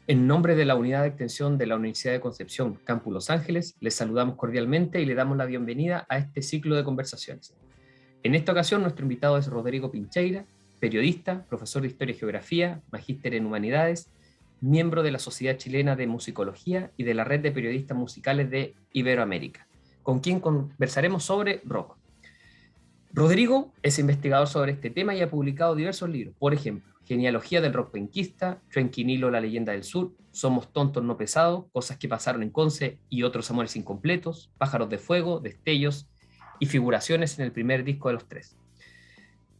En nombre de la Unidad de Extensión de la Universidad de Concepción, Campus Los Ángeles, les saludamos cordialmente y le damos la bienvenida a este ciclo de conversaciones. En esta ocasión, nuestro invitado es Rodrigo Pincheira, periodista, profesor de Historia y Geografía, magíster en Humanidades, miembro de la Sociedad Chilena de Musicología y de la Red de Periodistas Musicales de Iberoamérica, con quien conversaremos sobre rock. Rodrigo es investigador sobre este tema y ha publicado diversos libros, por ejemplo, Genealogía del rock penquista, Trenquinilo, la leyenda del sur, Somos tontos no pesados, Cosas que pasaron en Conce y otros amores incompletos, Pájaros de fuego, Destellos y figuraciones en el primer disco de los tres.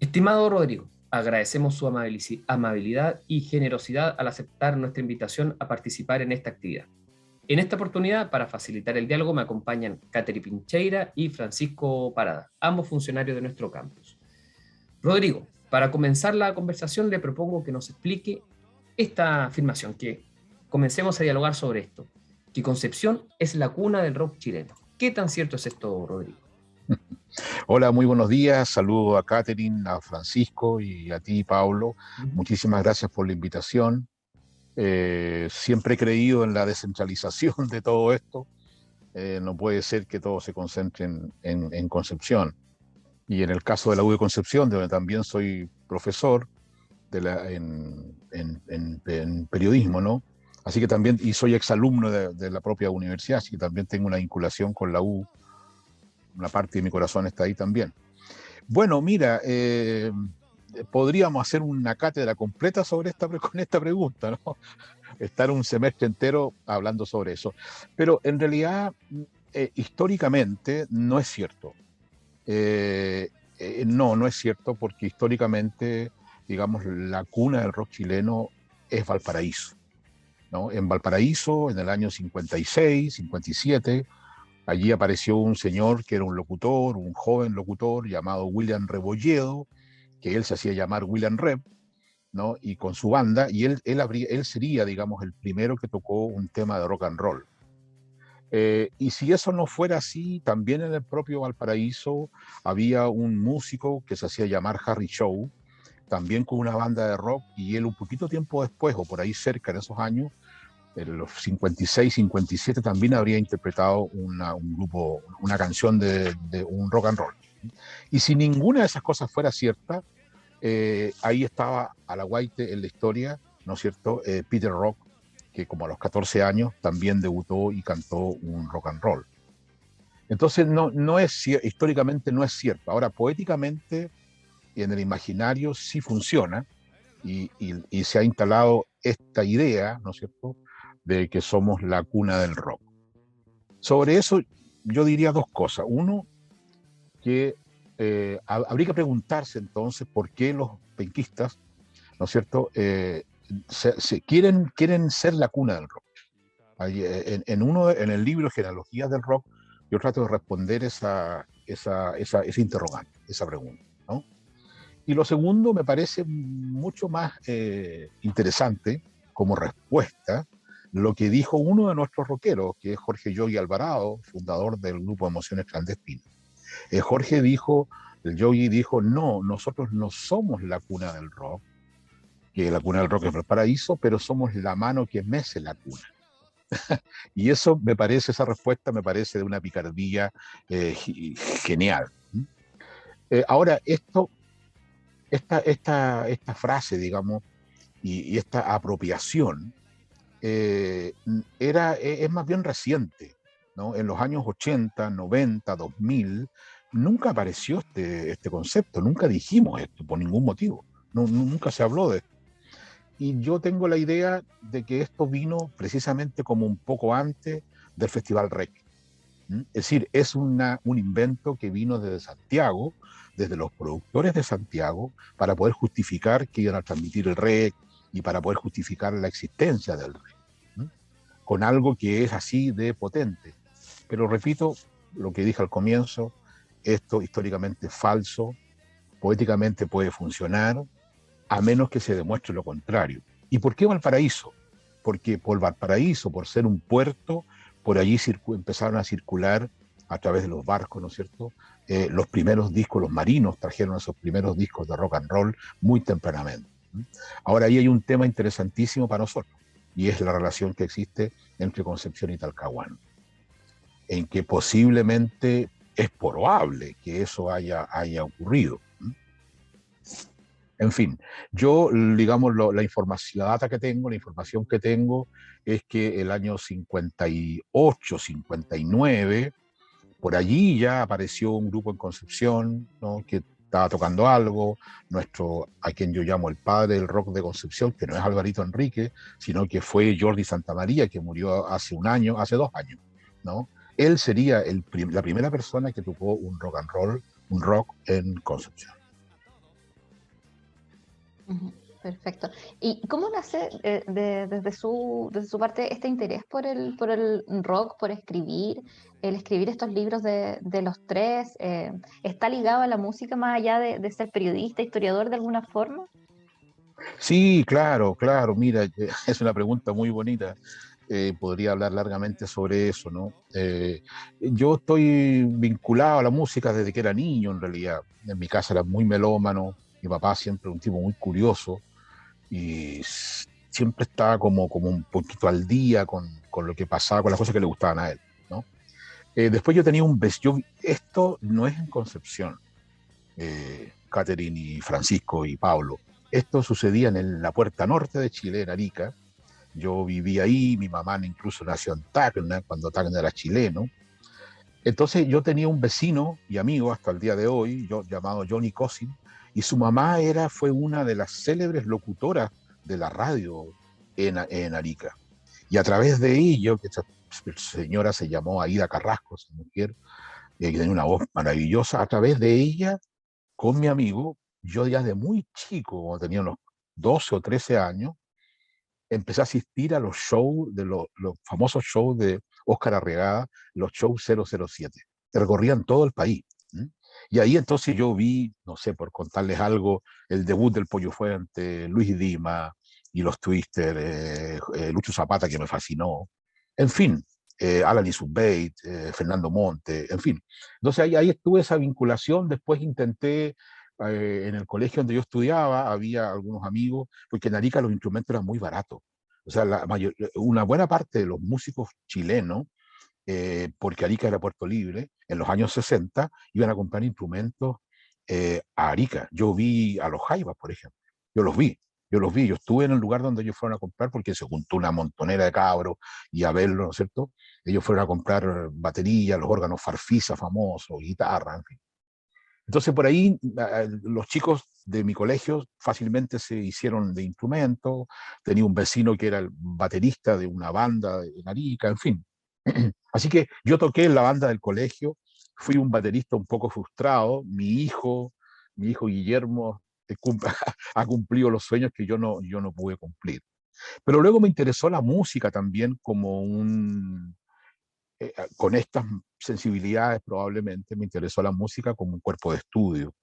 Estimado Rodrigo, agradecemos su amabilidad y generosidad al aceptar nuestra invitación a participar en esta actividad. En esta oportunidad, para facilitar el diálogo, me acompañan Catherine Pincheira y Francisco Parada, ambos funcionarios de nuestro campus. Rodrigo, para comenzar la conversación le propongo que nos explique esta afirmación, que comencemos a dialogar sobre esto, que Concepción es la cuna del rock chileno. ¿Qué tan cierto es esto, Rodrigo? Hola, muy buenos días. Saludo a Catherine, a Francisco y a ti, Pablo. Muchísimas gracias por la invitación. Siempre he creído en la descentralización de todo esto. No puede ser que todo se concentre en Concepción. Y en el caso de la U de Concepción, de donde también soy profesor en periodismo, ¿no? Así que también, y soy exalumno de la propia universidad, así que también tengo una vinculación con la U. Una parte de mi corazón está ahí también. Bueno, mira, podríamos hacer una cátedra completa sobre con esta pregunta, ¿no? Estar un semestre entero hablando sobre eso. Pero en realidad, históricamente, no es cierto. No es cierto, porque históricamente, digamos, la cuna del rock chileno es Valparaíso, ¿no? En Valparaíso, en el año 56, 57, allí apareció un señor que era un locutor, un joven locutor llamado William Rebolledo, que él se hacía llamar William Reb, ¿no? Y con su banda, y él sería, digamos, el primero que tocó un tema de rock and roll. Y si eso no fuera así, también en el propio Valparaíso había un músico que se hacía llamar Harry Shaw, también con una banda de rock, y él un poquito tiempo después, o por ahí cerca en esos años, en los 56, 57, también habría interpretado una canción de un rock and roll. Y si ninguna de esas cosas fuera cierta, ahí estaba a la guaite en la historia, ¿no es cierto? Peter Rock, que como a los 14 años también debutó y cantó un rock and roll. Entonces, históricamente no es cierto. Ahora, poéticamente, en el imaginario sí funciona y se ha instalado esta idea, ¿no es cierto?, de que somos la cuna del rock. Sobre eso yo diría dos cosas. Uno, que habría que preguntarse entonces por qué los penquistas, ¿no es cierto?, quieren ser la cuna del rock. En el libro Genealogías del Rock, yo trato de responder esa interrogante, esa pregunta, ¿no? Y lo segundo me parece mucho más interesante como respuesta lo que dijo uno de nuestros rockeros, que es Jorge Yogi Alvarado, fundador del grupo Emociones Clandestinas. El Yogi dijo, no, nosotros no somos la cuna del rock, que la cuna del rock es Valparaíso, pero somos la mano que mece la cuna. Y eso esa respuesta me parece de una picardía genial. Ahora, esta frase, digamos, y esta apropiación, es más bien reciente, ¿no? En los años 80, 90, 2000, nunca apareció este concepto, nunca dijimos esto por ningún motivo, nunca se habló de esto. Y yo tengo la idea de que esto vino precisamente como un poco antes del Festival Rec. Es decir, es un invento que vino desde Santiago, desde los productores de Santiago, para poder justificar que iban a transmitir el Rec y para poder justificar la existencia del Rec, con algo que es así de potente. Pero repito lo que dije al comienzo, esto históricamente es falso, poéticamente puede funcionar, a menos que se demuestre lo contrario. ¿Y por qué Valparaíso? Porque por Valparaíso, por ser un puerto, por allí empezaron a circular a través de los barcos, ¿no es cierto? Los primeros discos, los marinos trajeron esos primeros discos de rock and roll muy tempranamente. Ahora ahí hay un tema interesantísimo para nosotros. y es la relación que existe entre Concepción y Talcahuano, en que posiblemente es probable que eso haya ocurrido. En fin, yo, digamos, la información, la data que tengo, la información que tengo es que el año 58, 59, por allí ya apareció un grupo en Concepción, ¿no?, que estaba tocando algo, a quien yo llamo el padre del rock de Concepción, que no es Alvarito Enrique, sino que fue Jordi Santamaría, que murió hace 1 año, hace 2 años, ¿no? Él sería la primera persona que tocó un rock and roll, un rock en Concepción. Perfecto. ¿Y cómo nace desde su parte este interés por el rock, por escribir, el escribir estos libros de los tres? ¿Está ligado a la música más allá de ser periodista, historiador de alguna forma? Sí, claro, claro. Mira, es una pregunta muy bonita. Podría hablar largamente sobre eso, ¿no? Yo estoy vinculado a la música desde que era niño, en realidad. En mi casa era muy melómano, mi papá siempre un tipo muy curioso y siempre estaba como un poquito al día con lo que pasaba, con las cosas que le gustaban a él, ¿no? Después yo tenía un vecino, esto no es en Concepción, Catherine y Francisco y Pablo. Esto sucedía en la puerta norte de Chile, en Arica. Yo vivía ahí, mi mamá incluso nació en Tacna, cuando Tacna era chileno. Entonces yo tenía un vecino y amigo hasta el día de hoy, llamado Johnny Cosin, y su mamá fue una de las célebres locutoras de la radio en Arica. Y a través de ello, que esta señora se llamó Aida Carrasco, esa mujer, que tenía una voz maravillosa, a través de ella, con mi amigo, yo ya de muy chico, cuando tenía unos 12 o 13 años, empecé a asistir a los shows, los famosos shows de Óscar Arregada, los shows 007, que recorrían todo el país. ¿Mm? Y ahí entonces yo vi, no sé, por contarles algo, el debut del Pollo Fuente, Luis Dima y los Twister, Lucho Zapata, que me fascinó, en fin, Alan Isubeit, Fernando Monte, en fin. Entonces ahí estuve esa vinculación, después intenté, en el colegio donde yo estudiaba, había algunos amigos, porque en Arica los instrumentos eran muy baratos. O sea, una buena parte de los músicos chilenos, porque Arica era Puerto Libre, en los años 60, iban a comprar instrumentos a Arica. Yo vi a los Jaivas, por ejemplo. Yo los vi. Yo estuve en el lugar donde ellos fueron a comprar porque se juntó una montonera de cabros y a verlo, ¿no es cierto? Ellos fueron a comprar batería, los órganos Farfisa famosos, guitarra, en fin. Entonces por ahí los chicos de mi colegio fácilmente se hicieron de instrumentos, tenía un vecino que era el baterista de una banda en Arica, en fin. Así que yo toqué en la banda del colegio, fui un baterista un poco frustrado, mi hijo Guillermo ha cumplido los sueños que yo no pude cumplir. Pero luego me interesó la música también con estas sensibilidades probablemente me interesó la música como un cuerpo de estudio,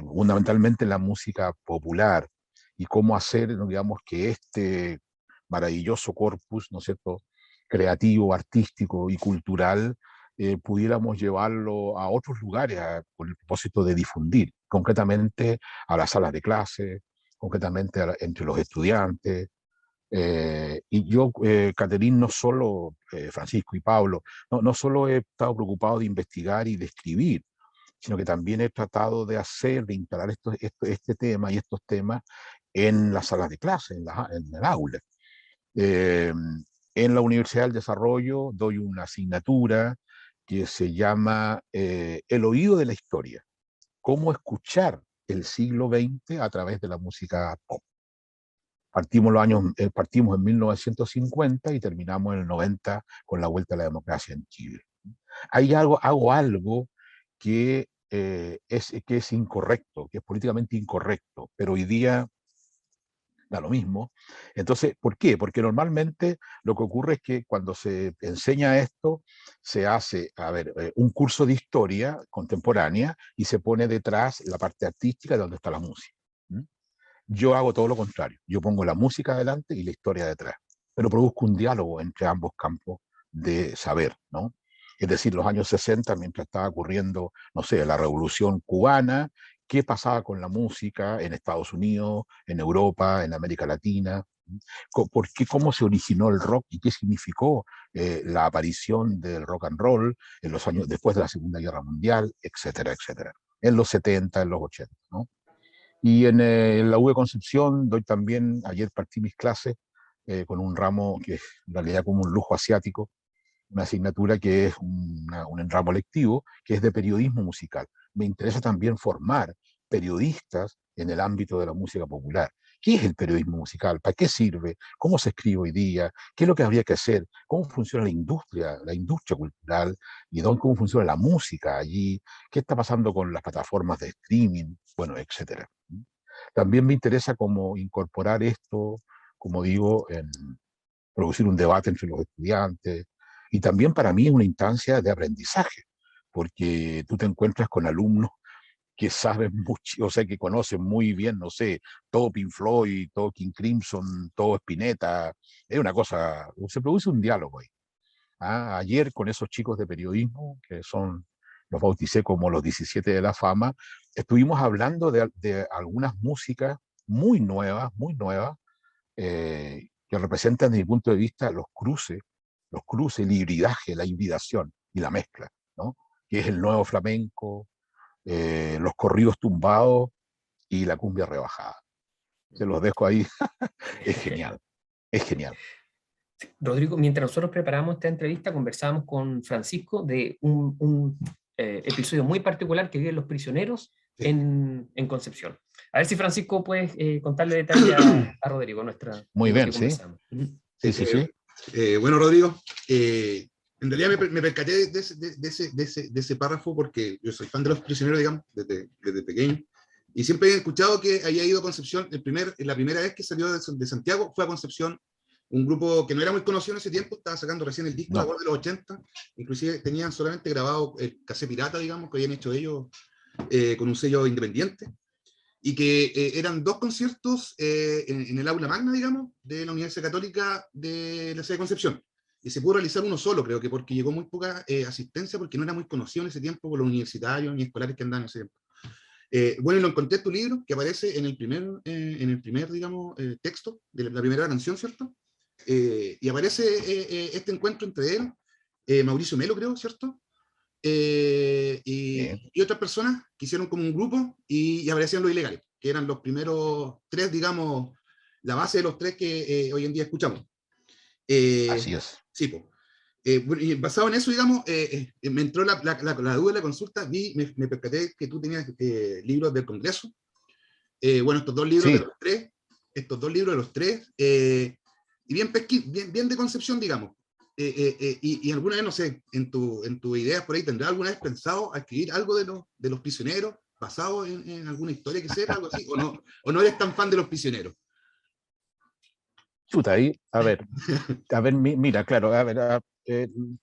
fundamentalmente la música popular y cómo hacer, ¿no?, digamos, que este maravilloso corpus, ¿no es cierto?, creativo, artístico y cultural, pudiéramos llevarlo a otros lugares con el propósito de difundir, concretamente a las salas de clase, concretamente entre los estudiantes, y yo, Caterín, no solo, Francisco y Pablo, no solo he estado preocupado de investigar y de escribir, sino que también he tratado de instalar este tema y estos temas en las salas de clase, en el aula. Eh, en la Universidad del Desarrollo doy una asignatura que se llama El oído de la historia, cómo escuchar el siglo XX a través de la música pop. Partimos en 1950 y terminamos en el 90 con la vuelta a la democracia en Chile. Ahí hago algo que es incorrecto, que es políticamente incorrecto, pero hoy día da lo mismo. Entonces, ¿por qué? Porque normalmente lo que ocurre es que cuando se enseña esto, se hace, un curso de historia contemporánea y se pone detrás la parte artística de donde está la música. ¿Mm? Yo hago todo lo contrario. Yo pongo la música adelante y la historia detrás, pero produzco un diálogo entre ambos campos de saber, ¿no? Es decir, los años 60, mientras estaba ocurriendo, no sé, la Revolución Cubana, qué pasaba con la música en Estados Unidos, en Europa, en América Latina, ¿Por qué, cómo se originó el rock y qué significó la aparición del rock and roll en los años después de la Segunda Guerra Mundial, etcétera, etcétera, en los 70, en los 80, ¿no? Y en la U de Concepción doy también, ayer partí mis clases con un ramo que es en realidad como un lujo asiático, una asignatura que es un ramo lectivo, que es de periodismo musical. Me interesa también formar periodistas en el ámbito de la música popular. ¿Qué es el periodismo musical? ¿Para qué sirve? ¿Cómo se escribe hoy día? ¿Qué es lo que habría que hacer? ¿Cómo funciona la industria cultural? ¿Y cómo funciona la música allí? ¿Qué está pasando con las plataformas de streaming? Bueno, etcétera. También me interesa cómo incorporar esto, como digo, en producir un debate entre los estudiantes. Y también para mí es una instancia de aprendizaje, porque tú te encuentras con alumnos que saben mucho, o sea, que conocen muy bien, no sé, todo Pink Floyd, todo King Crimson, todo Spinetta. Es una cosa, se produce un diálogo ahí. Ayer con esos chicos de periodismo, que son, los bauticé como los 17 de la fama, estuvimos hablando de algunas músicas muy nuevas, que representan desde mi punto de vista los cruces, el hibridaje, la hibridación y la mezcla, ¿no? Que es el nuevo flamenco, los corridos tumbados y la cumbia rebajada. Se los dejo ahí. Es genial, es genial. Rodrigo, mientras nosotros preparamos esta entrevista, conversábamos con Francisco de un episodio muy particular que viven los prisioneros en Concepción. A ver si Francisco puedes contarle detalles a Rodrigo, Muy de lo bien, que sí. conversamos. Sí. Bueno, Rodrigo, en realidad me percaté de ese párrafo porque yo soy fan de los prisioneros, digamos, desde pequeño. Y siempre he escuchado que había ido a Concepción, la primera vez que salió de Santiago fue a Concepción, un grupo que no era muy conocido en ese tiempo, estaba sacando recién el disco de los 80, inclusive tenían solamente grabado el cassette pirata, digamos, que habían hecho ellos con un sello independiente, y que eran 2 conciertos en el aula magna, digamos, de la Universidad Católica de la sede de Concepción. Y se pudo realizar uno solo, creo que porque llegó muy poca asistencia, porque no era muy conocido en ese tiempo por los universitarios ni escolares que andaban en ese tiempo. Bueno, y lo encontré en tu libro, que aparece en el primer digamos, texto de la primera canción, ¿cierto? Y aparece este encuentro entre él, Mauricio Melo, creo, ¿cierto? Y otras personas que hicieron como un grupo y aparecían los ilegales, que eran los primeros 3, digamos, la base de los 3 que hoy en día escuchamos. Así es. Sí, pues. Y basado en eso, digamos, me entró la duda de la consulta, me percaté que tú tenías libros del Congreso. Bueno, estos 2 libros de los 3, y bien de Concepción, digamos. Y alguna vez, no sé, en tu ideas por ahí, ¿tendrás alguna vez pensado a escribir algo de los prisioneros, basado en alguna historia que sea, algo así? ¿O no eres tan fan de los prisioneros? Chuta, ahí, a ver, mira, claro,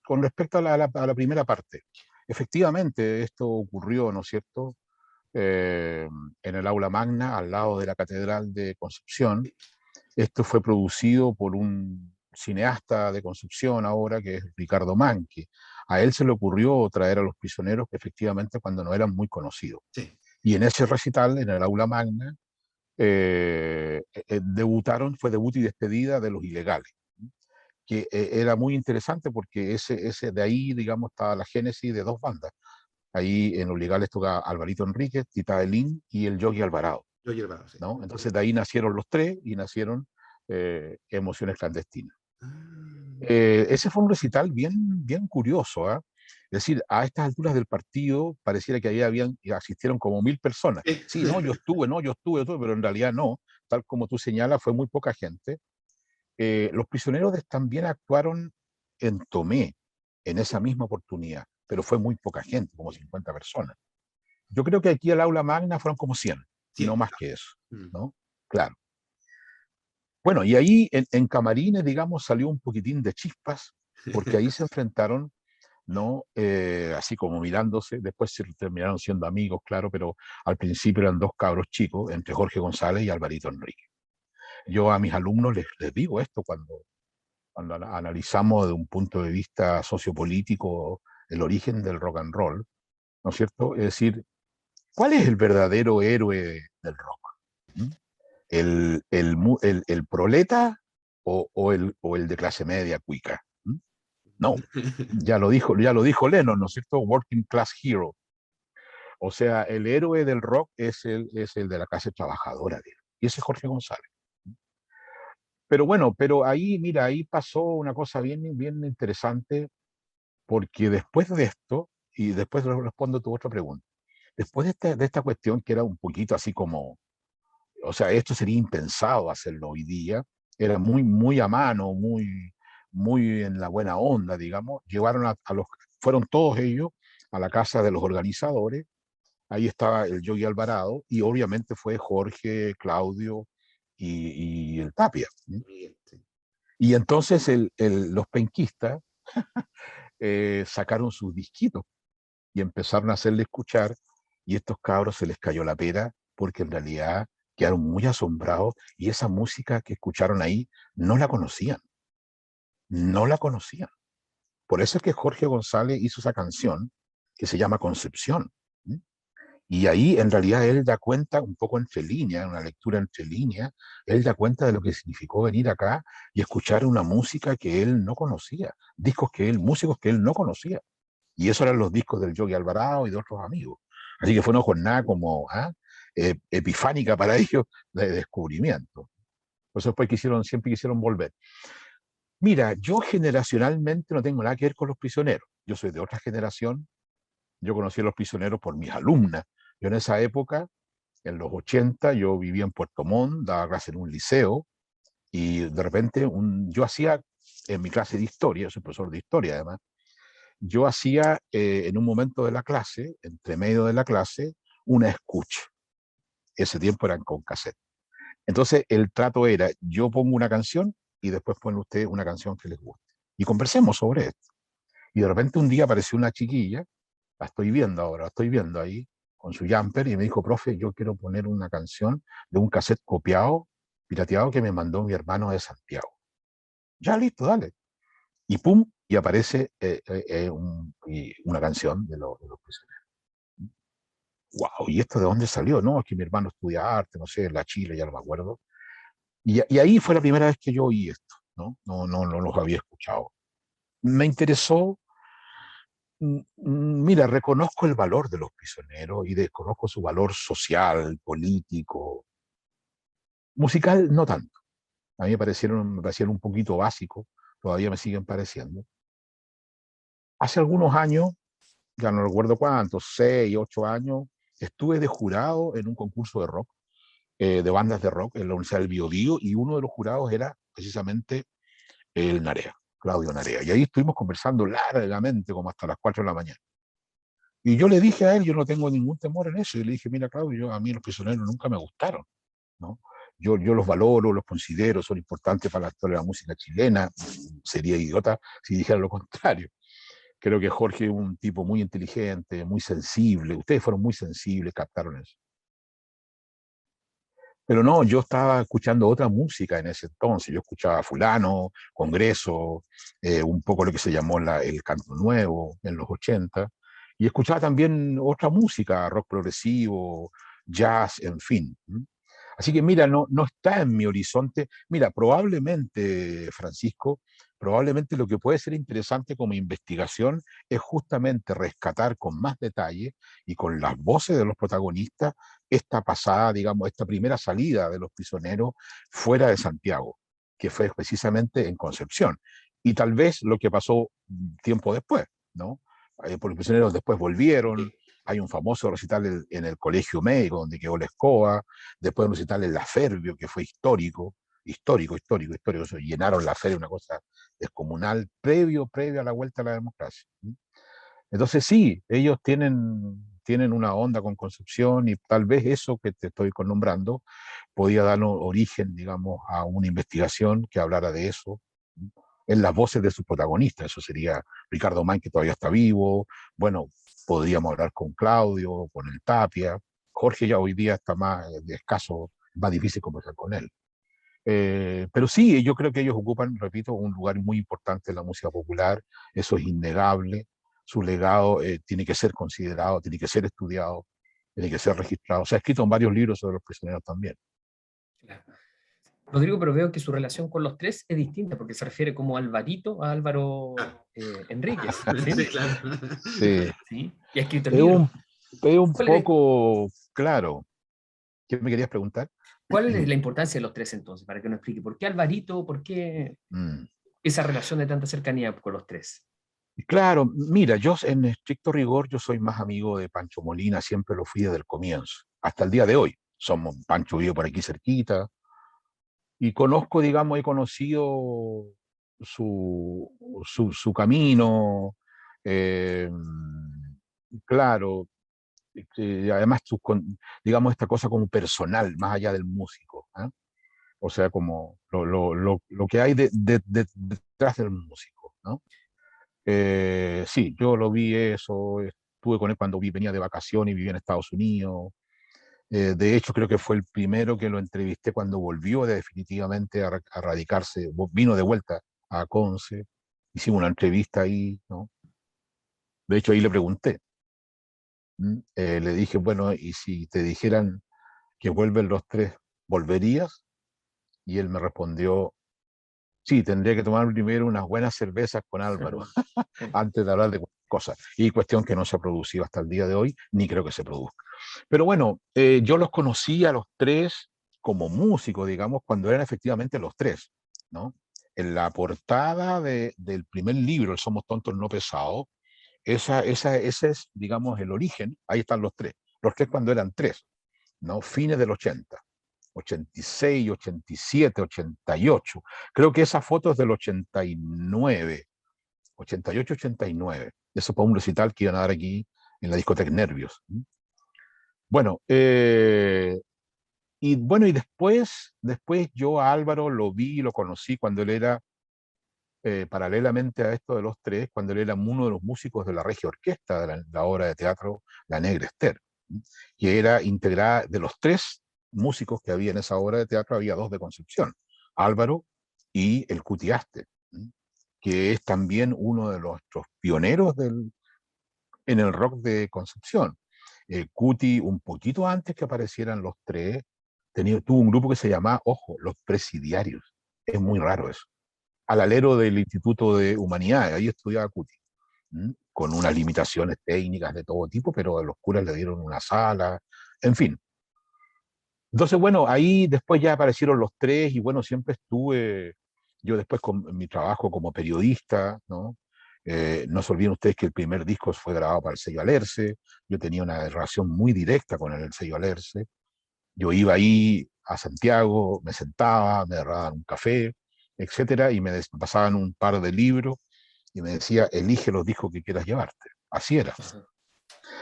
con respecto a la primera parte, efectivamente esto ocurrió, ¿no es cierto?, en el aula magna, al lado de la Catedral de Concepción. Esto fue producido por un cineasta de Concepción ahora, que es Ricardo Manqui. A él se le ocurrió traer a los prisioneros efectivamente cuando no eran muy conocidos. Sí. Y en ese recital, en el aula magna, fue debut y despedida de los ilegales, que era muy interesante porque de ahí, digamos, estaba la génesis de 2 bandas. Ahí en los ilegales toca Alvarito Enríquez, Tita Elín y el Yogi Alvarado, Sí. ¿no? Entonces de ahí nacieron los 3 y nacieron Emociones Clandestinas. Ese fue un recital bien curioso, ¿eh? Es decir, a estas alturas del partido pareciera que ahí asistieron como 1000 personas. Sí, no, yo estuve, pero en realidad no. Tal como tú señalas, fue muy poca gente. Los prisioneros también actuaron en Tomé en esa misma oportunidad, pero fue muy poca gente, como 50 personas. Yo creo que aquí al aula magna fueron como 100, no más que eso, ¿no? Claro. Bueno, y ahí en camarines, digamos, salió un poquitín de chispas, porque ahí se enfrentaron, ¿no? Así como mirándose, después se terminaron siendo amigos, claro, pero al principio eran 2 cabros chicos, entre Jorge González y Alvarito Enrique. Yo a mis alumnos les digo esto cuando analizamos desde un punto de vista sociopolítico el origen del rock and roll, ¿no es cierto? Es decir, ¿cuál es el verdadero héroe del rock? el proleta o el de clase media cuica. No, ya lo dijo Lennon, ¿no es cierto? Working Class Hero. O sea, el héroe del rock es el de la clase trabajadora, y ese es Jorge González. Pero bueno, pero ahí, mira, ahí pasó una cosa bien, bien interesante, porque después de esto, y después respondo a tu otra pregunta, después de esta cuestión que era un poquito así como, o sea, esto sería impensado hacerlo hoy día, era muy, muy a mano, muy, muy en la buena onda, digamos, llevaron fueron todos ellos a la casa de los organizadores, ahí estaba el Yogi Alvarado, y obviamente fue Jorge, Claudio y el Tapia. Y entonces los penquistas sacaron sus disquitos y empezaron a hacerle escuchar, y estos cabros se les cayó la pera porque en realidad quedaron muy asombrados y esa música que escucharon ahí no la conocían, no la conocían. Por eso es que Jorge González hizo esa canción que se llama Concepción. ¿Sí? Y ahí en realidad él da cuenta, un poco entre líneas, una lectura entre líneas, él da cuenta de lo que significó venir acá y escuchar una música que él no conocía, músicos que él no conocía. Y esos eran los discos del Yogi Alvarado y de otros amigos. Así que fue una jornada como epifánica para ellos de descubrimiento. Por eso después siempre quisieron volver. Mira, yo generacionalmente no tengo nada que ver con los prisioneros. Yo soy de otra generación. Yo conocí a los prisioneros por mis alumnas. Yo en esa época, en los 80, yo vivía en Puerto Montt, daba clase en un liceo, y de repente yo hacía, en mi clase de historia, yo soy profesor de historia además, yo hacía en un momento de la clase, entre medio de la clase, una escucha. Ese tiempo eran con cassette. Entonces el trato era, yo pongo una canción y después pone usted una canción que les guste. Y conversemos sobre esto. Y de repente un día apareció una chiquilla, la estoy viendo ahora, la estoy viendo ahí, con su jumper, y me dijo, profe, yo quiero poner una canción de un cassette copiado, pirateado, que me mandó mi hermano de Santiago. Ya, listo, dale. Y pum, y aparece una canción de los prisioneros. Wow, ¿y esto de dónde salió? No, es que mi hermano estudia arte, no sé, en la Chile, ya no me acuerdo. Y ahí fue la primera vez que yo oí esto, ¿no? No los había escuchado. Me interesó, mira, reconozco el valor de los prisioneros y reconozco su valor social, político, musical, no tanto. A mí me parecieron un poquito básicos, todavía me siguen pareciendo. Hace algunos años, ya no recuerdo cuántos, 6, 8 años, estuve de jurado en un concurso de rock, de bandas de rock en la Universidad del Biobío, y uno de los jurados era precisamente el Narea, Claudio Narea. Y ahí estuvimos conversando largamente, como hasta las 4 de la mañana. Y yo le dije a él, yo no tengo ningún temor en eso, y le dije, mira, Claudio, a mí los prisioneros nunca me gustaron, ¿no? Yo los valoro, los considero, son importantes para la historia de la música chilena. Sería idiota si dijera lo contrario. Creo que Jorge es un tipo muy inteligente, muy sensible. Ustedes fueron muy sensibles, captaron eso. Pero no, yo estaba escuchando otra música en ese entonces. Yo escuchaba Fulano, Congreso, un poco lo que se llamó el canto nuevo en los 80. Y escuchaba también otra música, rock progresivo, jazz, en fin. Así que mira, no está en mi horizonte. Mira, probablemente, Francisco, probablemente lo que puede ser interesante como investigación es justamente rescatar con más detalle y con las voces de los protagonistas esta pasada, digamos, esta primera salida de los prisioneros fuera de Santiago, que fue precisamente en Concepción. Y tal vez lo que pasó tiempo después, ¿no? Porque los prisioneros después volvieron. Hay un famoso recital en el Colegio Médico, donde quedó la escoba. Después un recital en la Ferbio, que fue histórico. Eso, llenaron la feria, una cosa descomunal, previo a la vuelta a la democracia. Entonces sí, ellos tienen una onda con Concepción, y tal vez eso que te estoy nombrando podía dar origen, digamos, a una investigación que hablara de eso, en las voces de sus protagonistas. Eso sería Ricardo Main, que todavía está vivo. Bueno, podríamos hablar con Claudio, con el Tapia. Jorge ya hoy día está más escaso, más difícil conversar con él. Pero sí, yo creo que ellos ocupan, repito, un lugar muy importante en la música popular. Eso es innegable. Su legado tiene que ser considerado, tiene que ser estudiado, tiene que ser registrado. Se ha escrito en varios libros sobre los prisioneros también. Claro. Rodrigo, pero veo que su relación con los tres es distinta, porque se refiere como Alvarito a Álvaro Enríquez, ¿sí? Sí, claro. Sí, ¿Sí? Y ha escrito es libros. es un ¿Cuál es, poco claro. ¿Qué me querías preguntar? cuál es la importancia de los tres entonces? Para que nos explique. ¿Por qué Alvarito? ¿Por qué Mm. esa relación de tanta cercanía con los tres? Claro, mira, yo en estricto rigor, yo soy más amigo de Pancho Molina, siempre lo fui desde el comienzo, hasta el día de hoy. Pancho vive por aquí cerquita, y conozco, digamos, he conocido su camino, eh, claro, además, digamos, esta cosa como personal, más allá del músico, ¿ah? O sea, como lo que hay detrás del músico, ¿no? Sí, yo lo vi eso, estuve con él cuando venía de vacaciones y vivía en Estados Unidos. De hecho, creo que fue el primero que lo entrevisté cuando volvió definitivamente a radicarse, vino de vuelta a Conce, hicimos una entrevista ahí, ¿no? De hecho, ahí le pregunté, le dije, bueno, y si te dijeran que vuelven los tres, ¿volverías? Y él me respondió, sí, tendría que tomar primero unas buenas cervezas con Álvaro antes de hablar de cosas. Y cuestión que no se ha producido hasta el día de hoy, ni creo que se produzca. Pero bueno, yo los conocí a los tres como músicos, digamos, cuando eran efectivamente los tres, ¿no? En la portada del primer libro, el Somos Tontos No Pesados, ese es, digamos, el origen, ahí están los tres cuando eran tres, ¿no? Fines del 80, 86, 87, 88. Creo que esa foto es del 89, 88, 89. Eso para un recital que iban a dar aquí en la discoteca Nervios. Bueno, y bueno, y después yo a Álvaro lo vi, lo conocí cuando él era, paralelamente a esto de los tres, cuando él era uno de los músicos de la Regia Orquesta de la obra de teatro La Negra Esther, que era integrada de los tres músicos que había en esa obra de teatro, había dos de Concepción, Álvaro y el Cutiaste, que es también uno de los pioneros en el rock de Concepción. Cuti, un poquito antes que aparecieran los tres, tuvo un grupo que se llamaba, ojo, Los Presidiarios. Es muy raro eso. Al alero del Instituto de Humanidades, ahí estudiaba Cuti, con unas limitaciones técnicas de todo tipo, pero a los curas le dieron una sala, en fin. Entonces, bueno, ahí después ya aparecieron los tres y bueno, siempre estuve, yo después con mi trabajo como periodista, ¿no? No se olviden ustedes que el primer disco fue grabado para el sello Alerce, yo tenía una relación muy directa con el sello Alerce, yo iba ahí a Santiago, me sentaba, me daban un café, etcétera, y me pasaban un par de libros y me decía, elige los discos que quieras llevarte. Así era,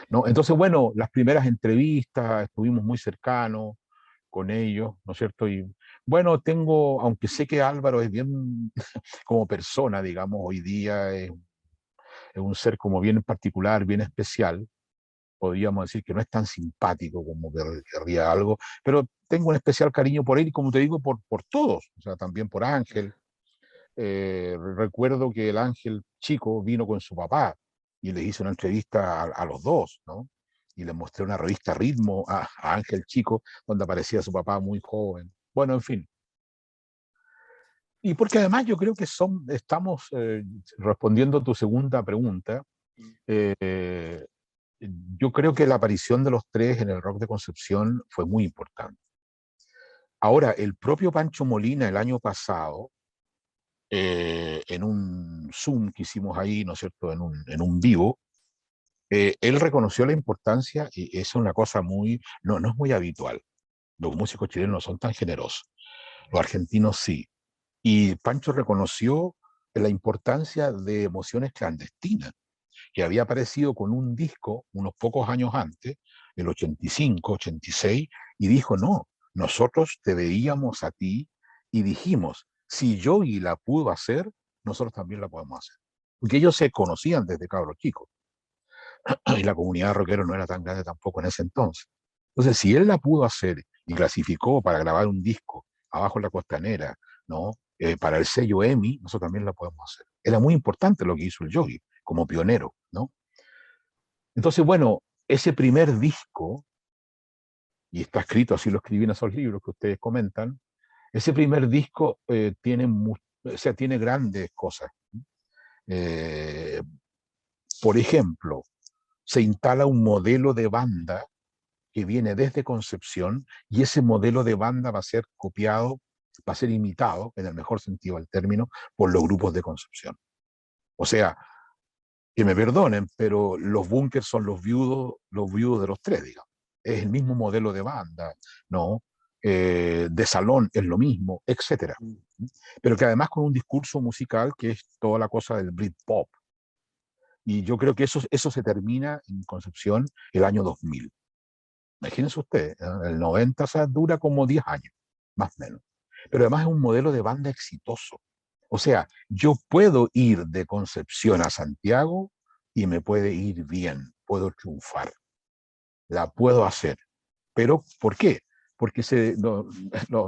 ¿no? Entonces, bueno, las primeras entrevistas, estuvimos muy cercanos con ellos, ¿no es cierto? Y bueno, aunque sé que Álvaro es bien como persona, digamos, hoy día es un ser como bien particular, bien especial, podríamos decir que no es tan simpático como querría algo, pero tengo un especial cariño por él y como te digo, por todos, o sea, también por Ángel. Recuerdo que el Ángel chico vino con su papá y le hice una entrevista a los dos, ¿no? Y le mostré una revista Ritmo a Ángel chico, donde aparecía su papá muy joven. Bueno, en fin. Y porque además yo creo que estamos respondiendo a tu segunda pregunta. eh, yo creo que la aparición de los tres en el rock de Concepción fue muy importante. Ahora, el propio Pancho Molina el año pasado, en un Zoom que hicimos ahí, ¿no es cierto?, en un vivo, él reconoció la importancia, y es una cosa no es muy habitual. Los músicos chilenos no son tan generosos, los argentinos sí. Y Pancho reconoció la importancia de Emociones Clandestinas, que había aparecido con un disco unos pocos años antes, el 85, 86, y dijo, no, nosotros te veíamos a ti y dijimos, si Yogi la pudo hacer, nosotros también la podemos hacer. Porque ellos se conocían desde cabros chicos, y la comunidad rockera no era tan grande tampoco en ese entonces. Entonces, si él la pudo hacer y clasificó para grabar un disco abajo en la costanera, ¿no? Para el sello EMI, nosotros también la podemos hacer. Era muy importante lo que hizo el Yogi como pionero, ¿no? Entonces, bueno, ese primer disco, y está escrito, así lo escribí en esos libros que ustedes comentan, Ese primer disco o sea, tiene grandes cosas. Eh, por ejemplo, se instala un modelo de banda que viene desde Concepción y ese modelo de banda va a ser copiado, va a ser imitado, en el mejor sentido del término, por los grupos de Concepción. O sea, que me perdonen, pero los Bunkers son los viudos de los tres, digamos. Es el mismo modelo de banda, ¿no? De salón es lo mismo, etcétera. Pero que además con un discurso musical que es toda la cosa del Britpop. Y yo creo que eso se termina en Concepción el año 2000. Imagínense ustedes, ¿no? El 90, o sea, dura como 10 años, más o menos. Pero además es un modelo de banda exitoso. O sea, yo puedo ir de Concepción a Santiago y me puede ir bien, puedo triunfar, la puedo hacer. Pero, ¿por qué? Porque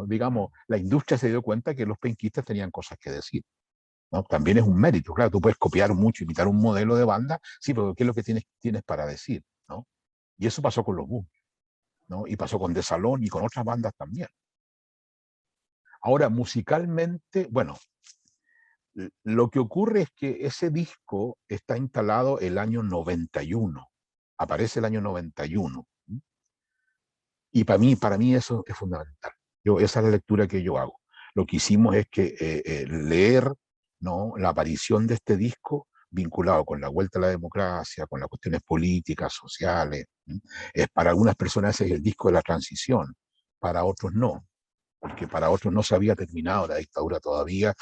digamos, la industria se dio cuenta que los penquistas tenían cosas que decir, ¿no? También es un mérito, claro, tú puedes copiar mucho, imitar un modelo de banda, sí, pero ¿qué es lo que tienes para decir? ¿No? Y eso pasó con los Boom, ¿no? Y pasó con De Salón y con otras bandas también. Ahora, musicalmente, bueno, lo que ocurre es que ese disco está instalado el año 91, aparece el año 91, y para mí eso es fundamental. Esa es la lectura que yo hago. Lo que hicimos es que leer, ¿no?, la aparición de este disco vinculado con la vuelta a la democracia, con las cuestiones políticas, sociales. Es, para algunas personas ese es el disco de la transición, para otros no, porque para otros no se había terminado la dictadura todavía,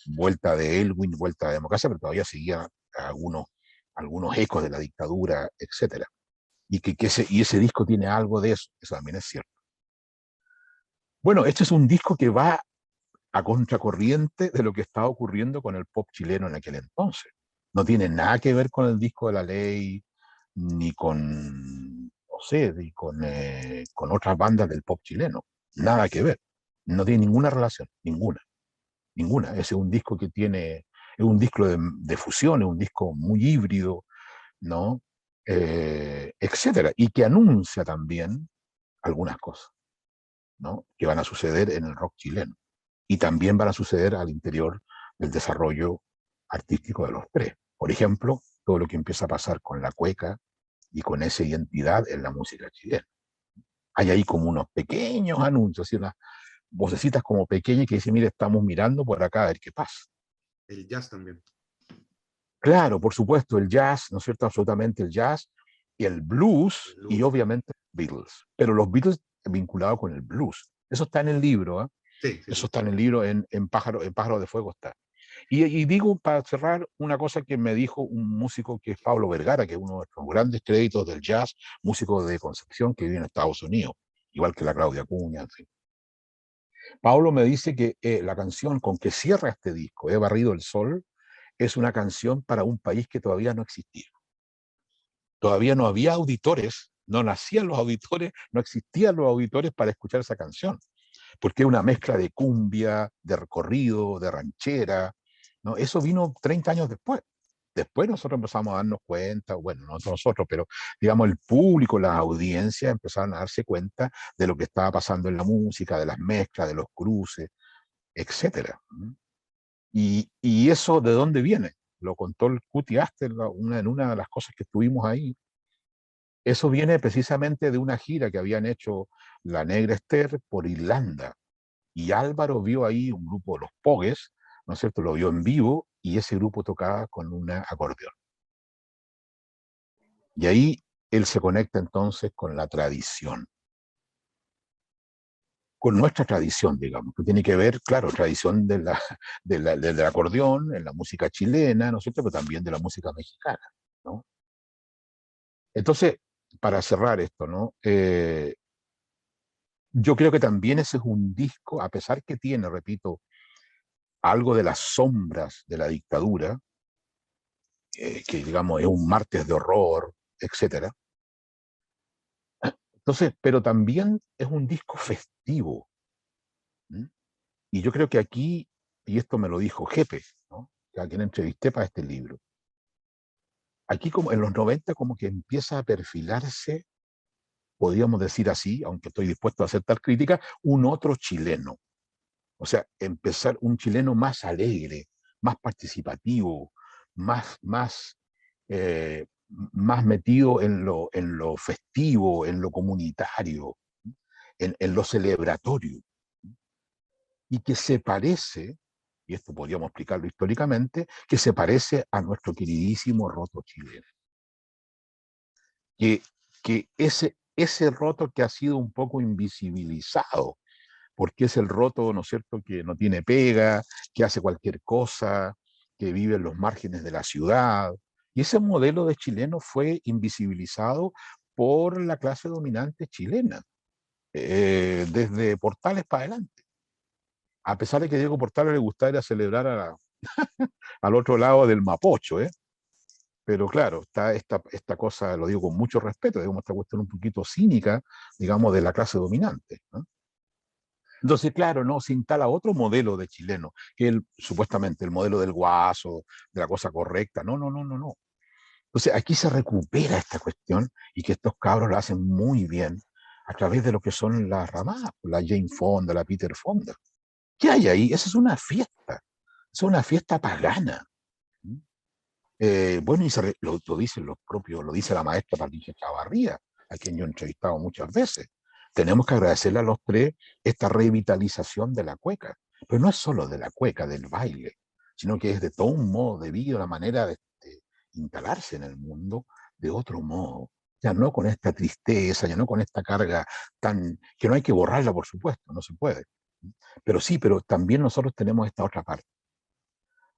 vuelta de Elwin, vuelta a la democracia, pero todavía seguía algunos ecos de la dictadura, etcétera. Y ese disco tiene algo de eso también es cierto. Bueno, este es un disco que va a contracorriente de lo que estaba ocurriendo con el pop chileno en aquel entonces. No tiene nada que ver con el disco de La Ley, ni con, no sé, ni con otras bandas del pop chileno. Nada que ver. No tiene ninguna relación, ninguna. Ese es un disco es un disco de fusión, es un disco muy híbrido, ¿no? Etcétera. Y que anuncia también algunas cosas, ¿no?, que van a suceder en el rock chileno y también van a suceder al interior del desarrollo artístico de los tres. Por ejemplo, todo lo que empieza a pasar con la cueca y con esa identidad en la música chilena. Hay ahí como unos pequeños anuncios, así unas vocecitas como pequeñas que dicen, mire, estamos mirando por acá a ver qué pasa. El jazz también. Claro, por supuesto, el jazz, ¿no es cierto? Absolutamente el jazz, y el blues, y obviamente Beatles. Pero los Beatles vinculados con el blues. Eso está en el libro, ¿eh? Sí, sí, Eso sí. está en el libro, en Pájaro de Fuego está. Y digo, para cerrar, una cosa que me dijo un músico que es Pablo Vergara, que es uno de nuestros grandes créditos del jazz, músico de Concepción que vive en Estados Unidos, igual que la Claudia Acuña, en fin. Pablo me dice que la canción con que cierra este disco, He barrido el sol, es una canción para un país que todavía no existía. Todavía no había auditores, no nacían los auditores, no existían los auditores para escuchar esa canción, porque es una mezcla de cumbia, de recorrido, de ranchera, ¿no? Eso vino 30 años después. Después nosotros empezamos a darnos cuenta, bueno, no nosotros, pero digamos el público, las audiencias empezaron a darse cuenta de lo que estaba pasando en la música, de las mezclas, de los cruces, etcétera. Y eso, ¿de dónde viene? Lo contó el Cuti Aster en una de las cosas que estuvimos ahí. Eso viene precisamente de una gira que habían hecho la Negra Esther por Irlanda. Y Álvaro vio ahí un grupo, los Pogues, ¿no es cierto? Lo vio en vivo y ese grupo tocaba con un acordeón. Y ahí él se conecta entonces con la tradición, con nuestra tradición, digamos, que tiene que ver, claro, tradición del acordeón, en la música chilena, ¿no es cierto? Pero también de la música mexicana, ¿no? Entonces, para cerrar esto, ¿no? Yo creo que también ese es un disco, a pesar que tiene, repito, algo de las sombras de la dictadura, que digamos es un martes de horror, etcétera. Entonces, pero también es un disco festivo. ¿Mm? Y yo creo que aquí, y esto me lo dijo Jepe, ¿no?, a quien entrevisté para este libro, aquí como en los 90 como que empieza a perfilarse, podríamos decir así, aunque estoy dispuesto a hacer tal crítica, un otro chileno. O sea, empezar un chileno más alegre, más participativo, más, más metido en lo festivo, en lo comunitario, en lo celebratorio, y que se parece, y esto podríamos explicarlo históricamente, que se parece a nuestro queridísimo roto chileno. Que ese roto que ha sido un poco invisibilizado, porque es el roto, ¿no es cierto?, que no tiene pega, que hace cualquier cosa, que vive en los márgenes de la ciudad. Y ese modelo de chileno fue invisibilizado por la clase dominante chilena, desde Portales para adelante. A pesar de que a Diego Portales le gustaba ir a celebrar al otro lado del Mapocho, ¿eh? Pero claro, está esta cosa, lo digo con mucho respeto, digamos, esta cuestión un poquito cínica, digamos, de la clase dominante, ¿no? Entonces, claro, no se instala otro modelo de chileno, que supuestamente el modelo del guaso, de la cosa correcta. No, no, no, no, no. Entonces, aquí se recupera esta cuestión y que estos cabros la hacen muy bien a través de lo que son las ramadas, la Jane Fonda, la Peter Fonda. ¿Qué hay ahí? Esa es una fiesta pagana. Bueno, y lo dicen los propios, lo dice la maestra Patricia Chavarría, a quien yo he entrevistado muchas veces. Tenemos que agradecerle a los tres esta revitalización de la cueca, pero no es solo de la cueca, del baile, sino que es de todo un modo de vida, una manera de instalarse en el mundo de otro modo, ya no con esta tristeza, ya no con esta carga tan, que no hay que borrarla, por supuesto, no se puede, pero sí, pero también nosotros tenemos esta otra parte.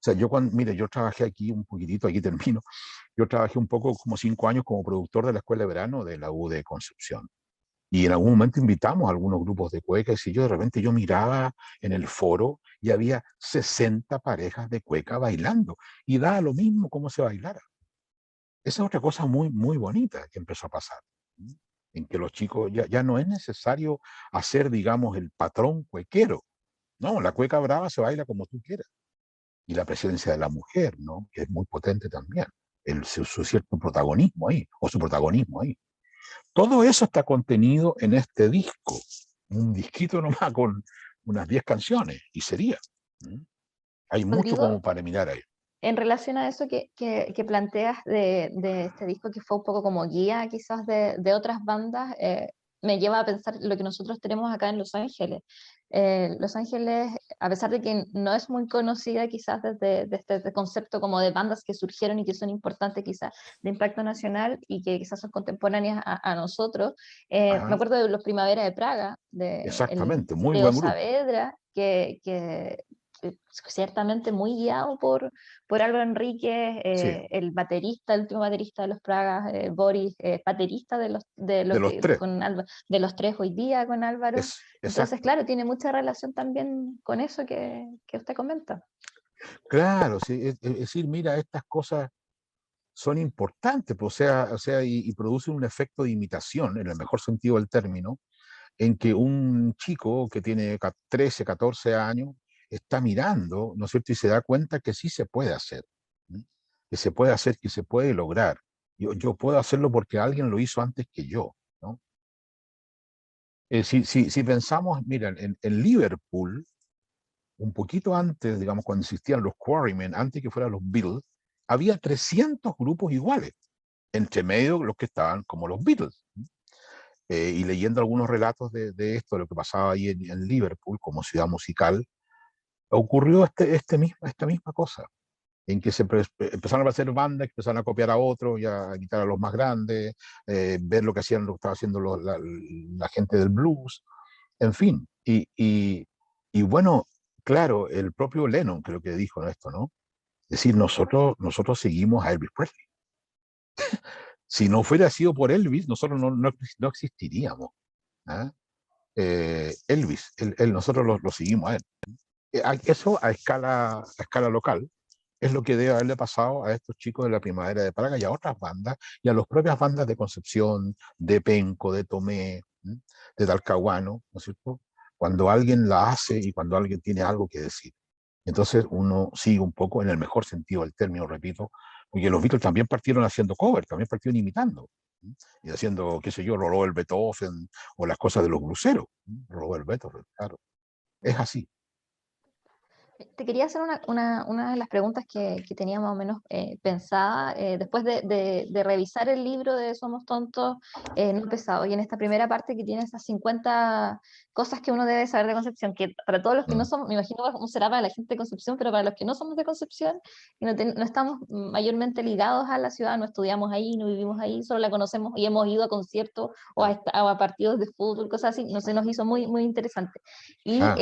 O sea, mire, yo trabajé aquí un poquitito, aquí termino, yo trabajé un poco como 5 años como productor de la Escuela de Verano de la U de Concepción. Y en algún momento invitamos a algunos grupos de cuecas y yo de repente yo miraba en el foro y había 60 parejas de cueca bailando y daba lo mismo cómo se bailara. Esa es otra cosa muy, muy bonita que empezó a pasar, en que los chicos ya no es necesario hacer, digamos, el patrón cuequero. No, la cueca brava se baila como tú quieras. Y la presencia de la mujer, ¿no?, que es muy potente también, su cierto protagonismo ahí, o su protagonismo ahí. Todo eso está contenido en este disco, un disquito nomás con unas 10 canciones, y sería. Hay mucho Rodrigo, como para mirar ahí. en relación a eso que planteas de este disco, que fue un poco como guía quizás de otras bandas, me lleva a pensar lo que nosotros tenemos acá en Los Ángeles. Los Ángeles, a pesar de que no es muy conocida quizás desde este concepto como de bandas que surgieron y que son importantes quizás de impacto nacional y que quizás son contemporáneas a nosotros, me Ajá, acuerdo de los Primavera de Praga, de el exactamente, muy Teo buen grupo. Saavedra, que ciertamente muy guiado por Álvaro Enríquez, Sí, el baterista, el último baterista de los Pragas, Boris, baterista de los tres. de los tres hoy día con Álvaro. Entonces, Exacto. claro, tiene mucha relación también con eso que usted comenta. Claro, sí, es decir, mira, estas cosas son importantes, pues, o sea, y producen un efecto de imitación, en el mejor sentido del término, en que un chico que tiene 13, 14 años está mirando, ¿no es cierto? Y se da cuenta que sí se puede hacer, ¿no? Que se puede hacer, que se puede lograr. Yo puedo hacerlo porque alguien lo hizo antes que yo, ¿no? Si pensamos, mira, en Liverpool, un poquito antes, digamos, cuando existían los Quarrymen, antes que fueran los Beatles, había 300 grupos iguales, entre medio los que estaban como los Beatles. Y leyendo algunos relatos de esto, de lo que pasaba ahí en Liverpool como ciudad musical, ocurrió esta misma cosa, en que empezaron a hacer bandas, que empezaron a copiar a otros y a imitar a los más grandes, ver lo que hacían, lo que estaba haciendo la gente del blues, en fin. Y bueno, claro, el propio Lennon creo que dijo esto, ¿no? Es decir, nosotros seguimos a Elvis Presley. Si no fuera sido por Elvis, nosotros no existiríamos, ¿ah? Elvis, nosotros lo seguimos a él. Eso a escala local es lo que debe haberle pasado a estos chicos de la Primavera de Praga y a otras bandas, y a las propias bandas de Concepción, de Penco, de Tomé, de Talcahuano, ¿no es cierto? Cuando alguien la hace y cuando alguien tiene algo que decir. Entonces uno sigue un poco, en el mejor sentido del término, repito, porque los Beatles también partieron haciendo cover, también partieron imitando, y haciendo, qué sé yo, Robert Beethoven o las cosas de los bluseros. Robert Beethoven, claro. Es así. Te quería hacer una de las preguntas que tenía más o menos pensada después de revisar el libro de Somos Tontos, no pesados, y en esta primera parte que tiene esas 50 cosas que uno debe saber de Concepción, que para todos los que no Mm, somos, me imagino cómo será para la gente de Concepción, pero para los que no somos de Concepción y no estamos mayormente ligados a la ciudad, no estudiamos ahí, no vivimos ahí, solo la conocemos y hemos ido a conciertos o a partidos de fútbol, cosas así, no se nos hizo muy, muy interesante. Y ah,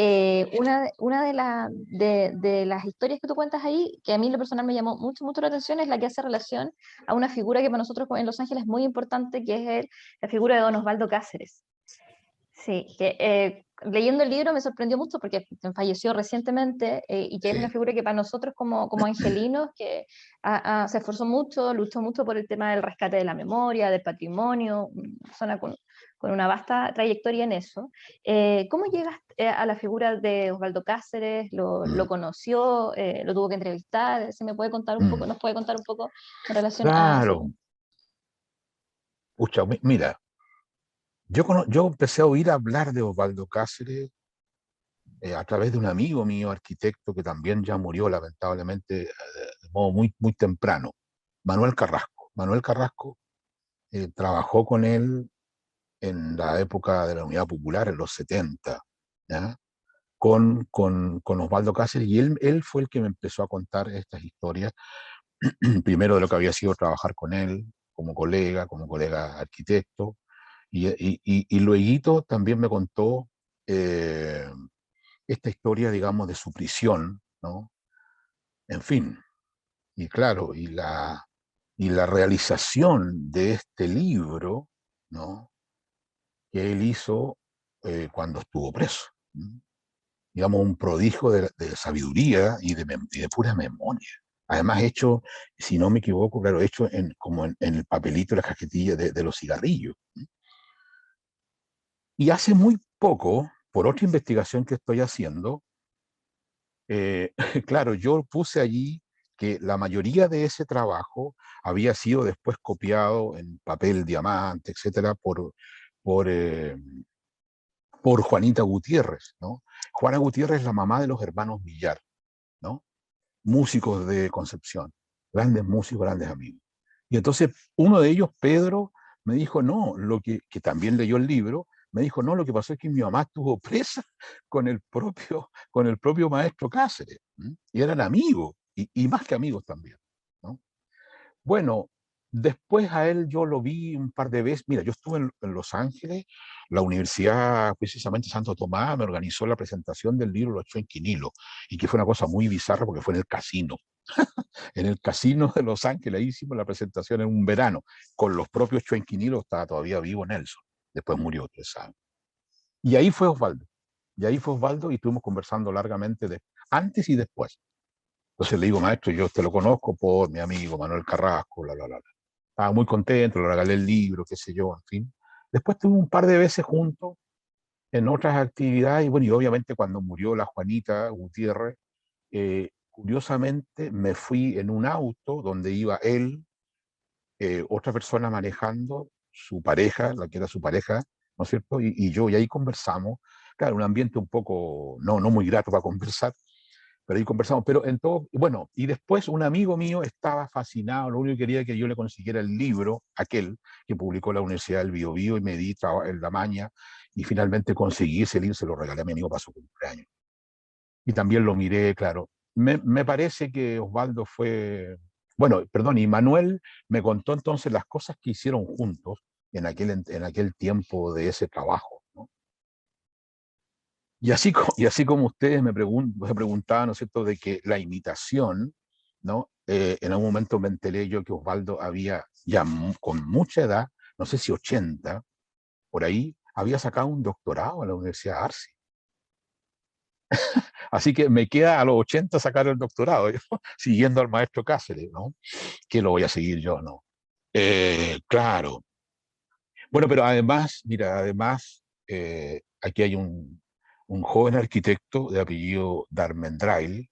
una de las historias que tú cuentas ahí, que a mí en lo personal me llamó mucho, mucho la atención, es la que hace relación a una figura que para nosotros en Los Ángeles es muy importante, que es la figura de don Osvaldo Cáceres. Sí, que leyendo el libro me sorprendió mucho porque falleció recientemente y que es una sí, figura que para nosotros como angelinos que se esforzó mucho, luchó mucho por el tema del rescate de la memoria, del patrimonio, una persona con una vasta trayectoria en eso. ¿Cómo llegas a la figura de Osvaldo Cáceres? ¿Lo mm, conoció? ¿Lo tuvo que entrevistar? ¿Se me puede contar un poco, mm, nos puede contar un poco en relación a eso? claro. Pucha, mira, yo empecé a oír hablar de Osvaldo Cáceres a través de un amigo mío, arquitecto, que también ya murió lamentablemente de modo muy, muy temprano, Manuel Carrasco. Manuel Carrasco trabajó con él en la época de la Unidad Popular, en los 70, ¿ya? Con Osvaldo Cáceres, y él fue el que me empezó a contar estas historias, primero de lo que había sido trabajar con él como colega arquitecto, y luego también me contó eh, esta historia, digamos, de su prisión, ¿no? En fin, y claro, y la realización de este libro, ¿no? Que él hizo cuando estuvo preso, ¿no? Digamos, un prodigio de sabiduría y de pura memoria. Además, hecho, si no me equivoco, claro, hecho como en el papelito, la cajetilla de los cigarrillos. Y hace muy poco, por otra investigación que estoy haciendo, claro, yo puse allí que la mayoría de ese trabajo había sido después copiado en papel diamante, etcétera, por, eh, por Juanita Gutiérrez, ¿no? Juana Gutiérrez es la mamá de los hermanos Villar, ¿no? Músicos de Concepción, grandes músicos, grandes amigos. Y entonces uno de ellos, Pedro, me dijo, no, que también leyó el libro, me dijo, no, lo que pasó es que mi mamá estuvo presa con el propio maestro Cáceres, ¿m? Y eran amigos, y más que amigos también, ¿no? Bueno, después a él yo lo vi un par de veces. Mira, yo estuve en Los Ángeles, la Universidad, precisamente Santo Tomás, me organizó la presentación del libro Los Chuenquinilos, y que fue una cosa muy bizarra porque fue en el casino. En el casino de Los Ángeles, ahí hicimos la presentación en un verano, con los propios Chuenquinilos, estaba todavía vivo Nelson, después murió, ustedes saben. Y ahí fue Osvaldo, y ahí fue Osvaldo, y estuvimos conversando largamente antes y después. Entonces le digo, maestro, yo te lo conozco por mi amigo Manuel Carrasco, la. Estaba muy contento, le regalé el libro, qué sé yo, en fin. Después tuve un par de veces juntos en otras actividades, y bueno, y obviamente cuando murió la Juanita Gutiérrez, curiosamente me fui en un auto donde iba él, otra persona manejando, su pareja, la que era su pareja, ¿no es cierto? Y yo, y ahí conversamos. Claro, un ambiente un poco, no muy grato para conversar, pero ahí conversamos. Pero en todo, bueno, y después un amigo mío estaba fascinado, lo único que quería que yo le consiguiera el libro, aquel que publicó la Universidad del Biobío, y me di en la maña, y finalmente conseguí ese libro, se lo regalé a mi amigo para su cumpleaños. Y también lo miré, claro. Me parece que Osvaldo fue, bueno, perdón, y Manuel me contó entonces las cosas que hicieron juntos en aquel tiempo de ese trabajo, ¿no? Y así como ustedes me preguntaban, ¿no es cierto?, de que la imitación, ¿no? En algún momento me enteré yo que Osvaldo había, ya con mucha edad, no sé si 80, por ahí, había sacado un doctorado en la Universidad de Arce. Así que me queda a los 80 sacar el doctorado, yo, siguiendo al maestro Cáceres, ¿no? Que lo voy a seguir yo, ¿no? Claro. Bueno, pero además, mira, además, aquí hay un joven arquitecto de apellido Darmendrail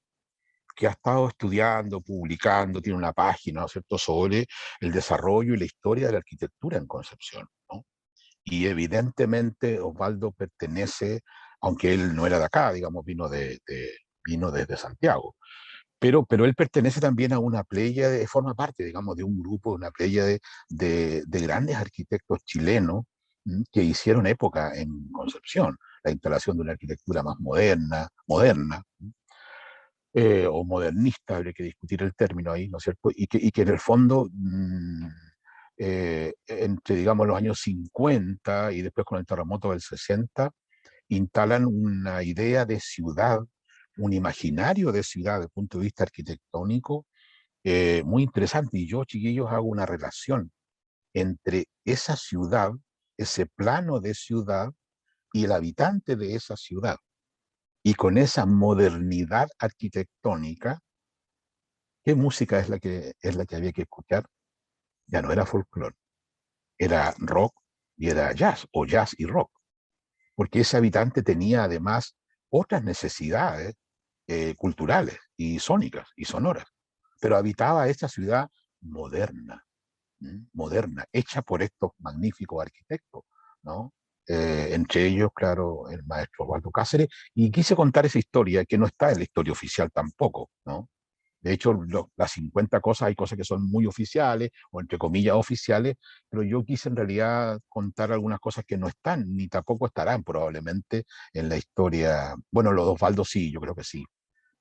que ha estado estudiando, publicando, tiene una página, ¿no es cierto?, sobre el desarrollo y la historia de la arquitectura en Concepción, ¿no? Y evidentemente Osvaldo pertenece, aunque él no era de acá, digamos, vino vino desde Santiago. Pero él pertenece también a una pléyade, forma parte, digamos, de un grupo, de una pléyade de grandes arquitectos chilenos que hicieron época en Concepción, la instalación de una arquitectura más moderna, o modernista, habría que discutir el término ahí, ¿no es cierto? Y que en el fondo, entre, digamos, los años 50 y después con el terremoto del 60, instalan una idea de ciudad, un imaginario de ciudad desde el punto de vista arquitectónico muy interesante. Y yo, chiquillos, hago una relación entre esa ciudad, ese plano de ciudad y el habitante de esa ciudad. Y con esa modernidad arquitectónica, ¿qué música es la que había que escuchar? Ya no era folclore, era rock y era jazz, o jazz y rock, porque ese habitante tenía además otras necesidades culturales y sónicas y sonoras, pero habitaba esta ciudad moderna, moderna, hecha por estos magníficos arquitectos, ¿no? Entre ellos, claro, el maestro Osvaldo Cáceres, y quise contar esa historia que no está en la historia oficial tampoco, ¿no? De hecho, las 50 cosas, hay cosas que son muy oficiales, o entre comillas oficiales, pero yo quise en realidad contar algunas cosas que no están, ni tampoco estarán probablemente en la historia. Bueno, los dos Osvaldo sí, yo creo que sí,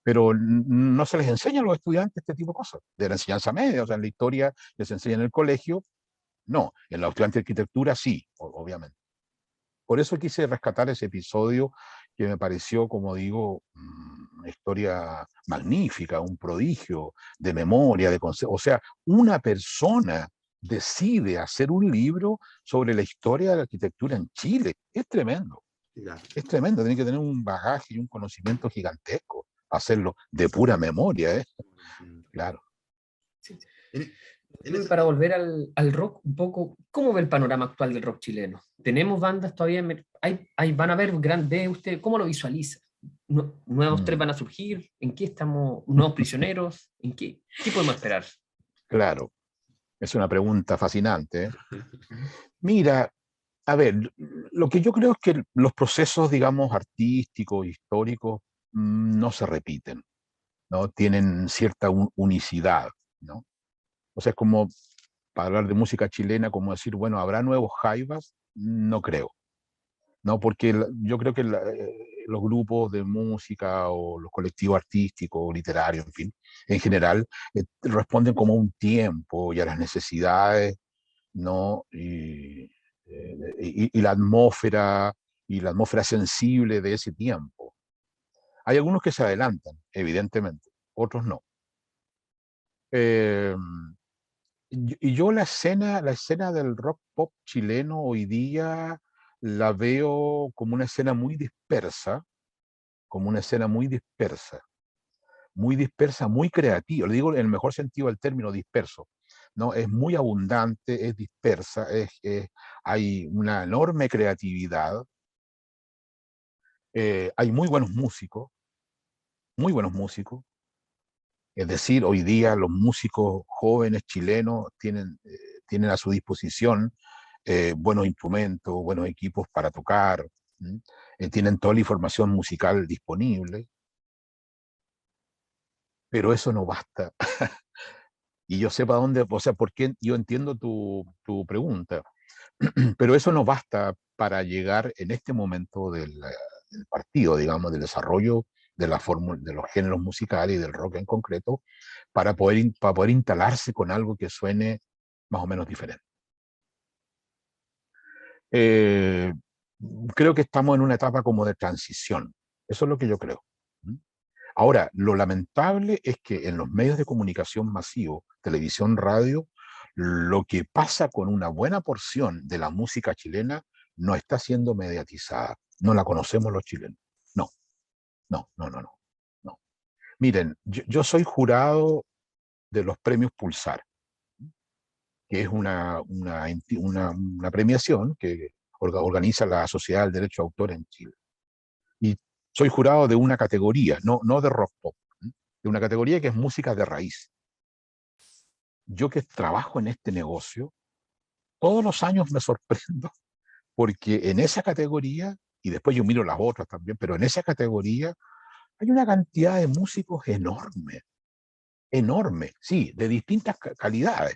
pero no se les enseña a los estudiantes este tipo de cosas, de la enseñanza media, o sea, en la historia que se enseña en el colegio, no, en la estudiante de arquitectura sí, obviamente. Por eso quise rescatar ese episodio que me pareció, como digo, una historia magnífica, un prodigio de memoria, o sea, una persona decide hacer un libro sobre la historia de la arquitectura en Chile. Es tremendo, es tremendo, tiene que tener un bagaje y un conocimiento gigantesco, hacerlo de pura memoria, ¿eh? Claro. Sí. Para volver al rock un poco, ¿cómo ve el panorama actual del rock chileno? ¿Tenemos bandas todavía? ¿Van a haber grandes? ¿Usted cómo lo visualiza? ¿Nuevos tres van a surgir? ¿En qué estamos? ¿Nuevos prisioneros? ¿En qué podemos esperar? Claro, es una pregunta fascinante, ¿eh? Mira, a ver, lo que yo creo es que los procesos, digamos, artísticos, históricos, no se repiten, ¿no? Tienen cierta unicidad, ¿no? O sea, es como, para hablar de música chilena, como decir, bueno, ¿habrá nuevos Jaivas? No creo, ¿no? Porque yo creo que los grupos de música o los colectivos artísticos o literarios, en fin, en general, responden como a un tiempo y a las necesidades, ¿no? Y la atmósfera sensible de ese tiempo. Hay algunos que se adelantan, evidentemente, otros no. Eh, y yo la escena del rock pop chileno hoy día la veo como una escena muy dispersa, como una escena muy dispersa, muy creativa. Lo digo en el mejor sentido del término disperso, ¿no? Es muy abundante, es dispersa, hay una enorme creatividad, hay muy buenos músicos. Es decir, hoy día los músicos jóvenes chilenos tienen a su disposición buenos instrumentos, buenos equipos para tocar, tienen toda la información musical disponible, pero eso no basta. Y yo sé para dónde, o sea, porque yo entiendo tu pregunta, pero eso no basta para llegar en este momento del partido, digamos, del desarrollo de la fórmula, de los géneros musicales y del rock en concreto, para poder instalarse con algo que suene más o menos diferente. Eh, Creo que estamos en una etapa como de transición. Eso es lo que yo creo. Ahora, lo lamentable es que en los medios de comunicación masivos, televisión, radio, lo que pasa con una buena porción de la música chilena no está siendo mediatizada. No la conocemos los chilenos. No, no, no, no, no. No. Miren, yo soy jurado de los premios Pulsar, que es una premiación que organiza la Sociedad del Derecho de Autor en Chile. Y soy jurado de una categoría, no de rock pop, de una categoría que es música de raíz. Yo que trabajo en este negocio, todos los años me sorprendo porque en esa categoría, y después yo miro las otras también, pero en esa categoría hay una cantidad de músicos enorme, enorme, sí, de distintas calidades,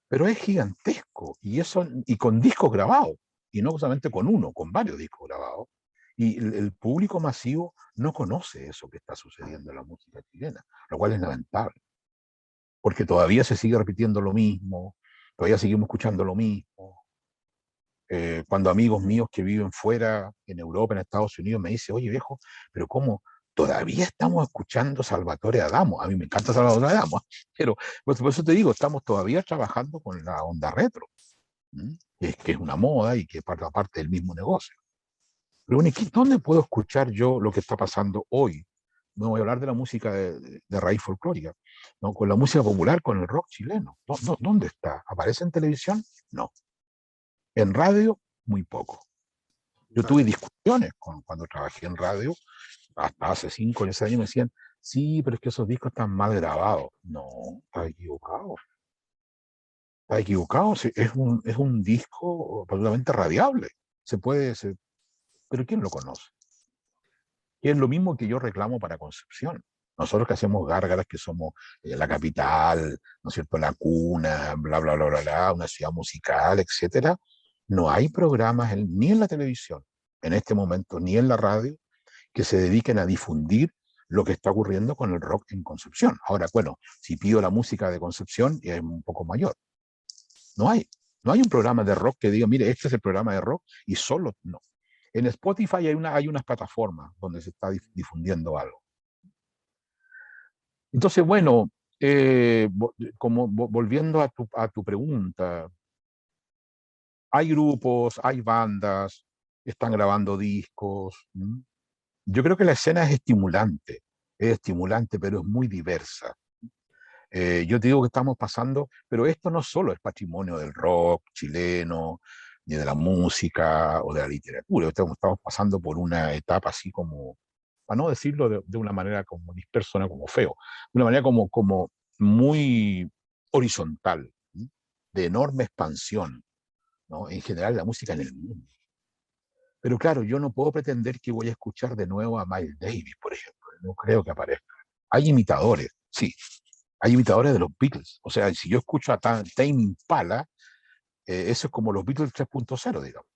pero es gigantesco, y eso, y con discos grabados, y no solamente con uno, con varios discos grabados, y el público masivo no conoce eso que está sucediendo en la música chilena, lo cual es lamentable, porque todavía se sigue repitiendo lo mismo, todavía seguimos escuchando lo mismo. Cuando amigos míos que viven fuera, en Europa, en Estados Unidos, me dicen, oye viejo, pero ¿cómo? Todavía estamos escuchando Salvatore Adamo. A mí me encanta Salvatore Adamo, pero por eso te digo, estamos todavía trabajando con la onda retro, que es una moda y que forma parte del mismo negocio. Pero bueno, ¿dónde puedo escuchar yo lo que está pasando hoy? No voy a hablar de la música de raíz folclórica, ¿no? Con la música popular, con el rock chileno. ¿Dónde está? ¿Aparece en televisión? No. En radio, muy poco. Yo tuve discusiones cuando trabajé en radio, hasta hace 5 o 10 años me decían, sí, pero es que esos discos están mal grabados. No, está equivocado. Está equivocado. Es un disco absolutamente radiable. Pero ¿quién lo conoce? Y es lo mismo que yo reclamo para Concepción. Nosotros que hacemos gárgaras, que somos la capital, ¿no es cierto?, la cuna, bla, bla, bla, bla, bla, una ciudad musical, etcétera. No hay programas ni en la televisión, en este momento, ni en la radio, que se dediquen a difundir lo que está ocurriendo con el rock en Concepción. Ahora, bueno, si pido la música de Concepción, es un poco mayor. No hay. No hay un programa de rock que diga, mire, este es el programa de rock, y solo no. En Spotify hay unas plataformas donde se está difundiendo algo. Entonces, bueno, volviendo a tu pregunta, hay grupos, hay bandas, están grabando discos. Yo creo que la escena es estimulante, pero es muy diversa. Yo te digo que estamos pasando, pero esto no solo es patrimonio del rock chileno, ni de la música o de la literatura. Estamos pasando por una etapa así como, para no decirlo de una manera como dispersona, como feo, de una manera como muy horizontal, ¿sí? De enorme expansión, ¿no? En general la música en el mundo. Pero claro, yo no puedo pretender que voy a escuchar de nuevo a Miles Davis, por ejemplo. No creo que aparezca. Hay imitadores, sí. Hay imitadores de los Beatles. O sea, si yo escucho a Tame Impala, eso es como los Beatles 3.0, digamos.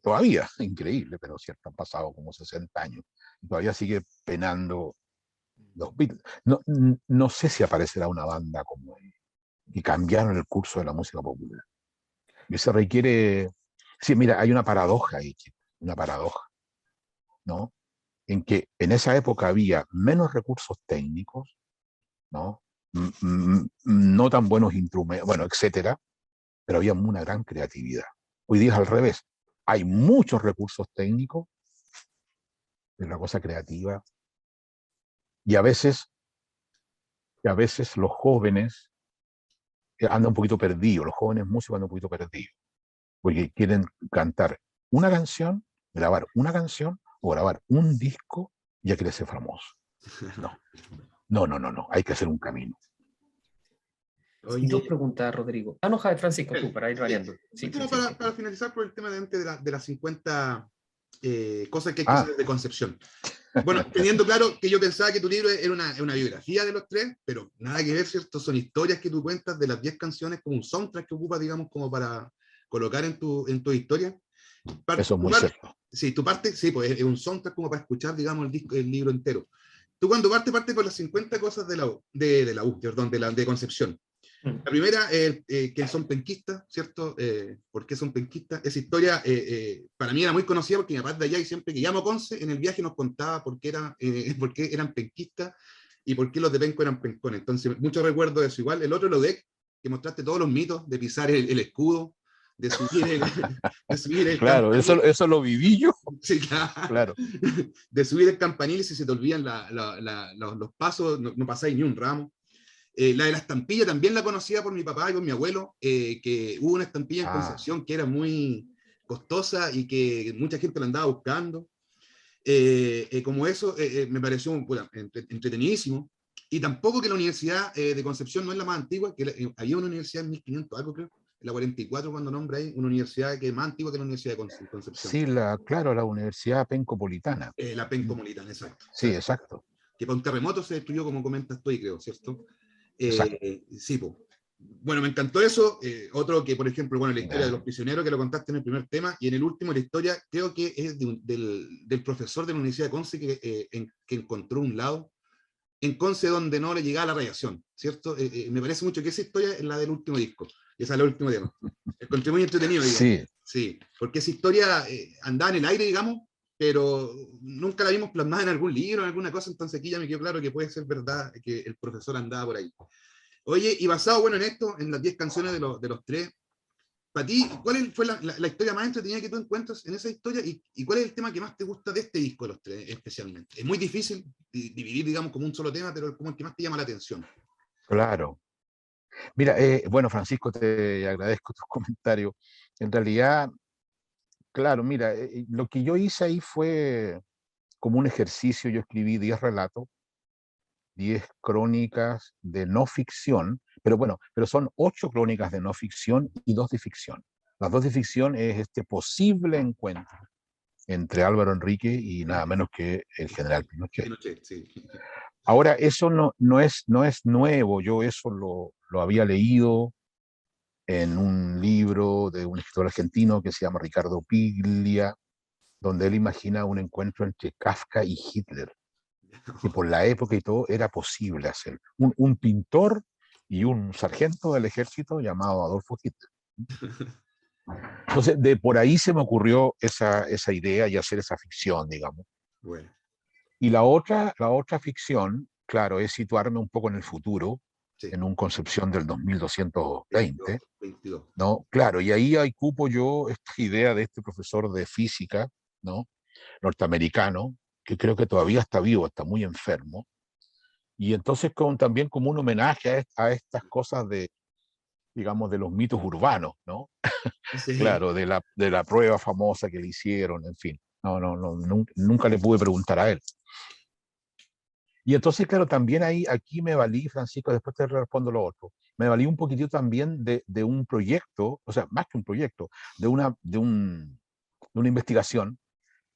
Todavía, increíble, pero cierto, han pasado como 60 años. Y todavía sigue penando los Beatles. No sé si aparecerá una banda como que cambiaron el curso de la música popular. Y se requiere... Sí, mira, hay una paradoja ahí, una paradoja, ¿no? En que en esa época había menos recursos técnicos, ¿no? No tan buenos instrumentos, bueno, etcétera, pero había una gran creatividad. Hoy día es al revés. Hay muchos recursos técnicos, de la cosa creativa, y a veces los jóvenes andan un poquito perdidos, los jóvenes músicos andan un poquito perdidos, porque quieren cantar una canción, grabar una canción o grabar un disco y ya quiere ser famoso. No, hay que hacer un camino. Y dos preguntas, Rodrigo. No, Javier Francisco, tú, para ir variando. Sí, para finalizar por el tema de las 50 cosas que hay que hacer de Concepción. Bueno, teniendo claro que yo pensaba que tu libro era una biografía de los tres, pero nada que ver, ¿cierto? Son historias que tú cuentas de las 10 canciones, como un soundtrack que ocupas, digamos, como para colocar en tu historia. Eso es muy cierto. Sí, tu parte, sí, pues es un soundtrack como para escuchar, digamos, el libro entero. Tú cuando parte por las 50 cosas de de Concepción. La primera, que son penquistas, ¿cierto? ¿Por qué son penquistas? Esa historia para mí era muy conocida porque mi papá de allá y siempre que llamo a Conce, en el viaje nos contaba por qué eran penquistas y por qué los de Penco eran pencones. Entonces, mucho recuerdo de eso. Igual, el otro, lo de que mostraste todos los mitos de pisar el escudo, de subir el claro, eso lo viví yo. Sí, claro. De subir el campanil y si se te olvidan los pasos, no pasáis ni un ramo. La de la estampilla también la conocía por mi papá y por mi abuelo, que hubo una estampilla en Concepción que era muy costosa y que mucha gente la andaba buscando. Como eso, me pareció entretenidísimo. Y tampoco que la Universidad de Concepción no es la más antigua, que había una universidad en 1500 algo, creo, la 44 cuando nombra ahí una universidad que es más antigua que la Universidad de Concepción. Sí, claro, la Universidad Pencopolitana. La Pencopolitana, exacto. Sí, exacto. Que para un terremoto se destruyó, como comentas tú, y creo, ¿cierto? Sí, pues. Bueno, me encantó eso. Otro que, por ejemplo, bueno, la historia de los prisioneros, que lo contaste en el primer tema, y en el último, la historia, creo que es del profesor de la Universidad de Conce que encontró un lado en Conce donde no le llegaba la radiación, ¿cierto? Me parece mucho que esa historia es la del último disco, y esa es el último tema. Encontré muy entretenido, digamos. Sí. Sí, porque esa historia andaba en el aire, digamos, pero nunca la vimos plasmada en algún libro, en alguna cosa, entonces aquí ya me quedó claro que puede ser verdad que el profesor andaba por ahí. Oye, y basado, bueno, en esto, en las 10 canciones de los tres, para ti, ¿cuál fue la historia más entretenida que tú encuentras en esa historia y cuál es el tema que más te gusta de este disco de los tres, especialmente? Es muy difícil dividir, digamos, como un solo tema, pero como el que más te llama la atención. Claro. Mira, bueno, Francisco, te agradezco tus comentarios. En realidad, claro, mira, lo que yo hice ahí fue como un ejercicio. Yo escribí 10 relatos, 10 crónicas de no ficción, pero son 8 crónicas de no ficción y 2 de ficción. Las 2 de ficción es este posible encuentro entre Álvaro Enrique y nada menos que el general Pinochet. Pinochet, sí. Ahora, eso no es nuevo. Yo eso lo había leído en un libro de un escritor argentino que se llama Ricardo Piglia, donde él imagina un encuentro entre Kafka y Hitler. Y por la época y todo era posible hacer. Un pintor y un sargento del ejército llamado Adolfo Hitler. Entonces, por ahí se me ocurrió esa idea y hacer esa ficción, digamos. Bueno. Y la otra ficción, claro, es situarme un poco en el futuro, sí, en un Concepción del 2220, 22. ¿no? Claro, y ahí cupo yo esta idea de este profesor de física, ¿no? Norteamericano, que creo que todavía está vivo, está muy enfermo, y entonces también como un homenaje a estas cosas digamos, de los mitos urbanos, ¿no? Sí. Claro, de la prueba famosa que le hicieron, en fin. Nunca le pude preguntar a él. Y entonces, claro, también aquí me valí, Francisco, después te respondo lo otro, me valí un poquitito también de un proyecto, o sea, más que un proyecto, de una investigación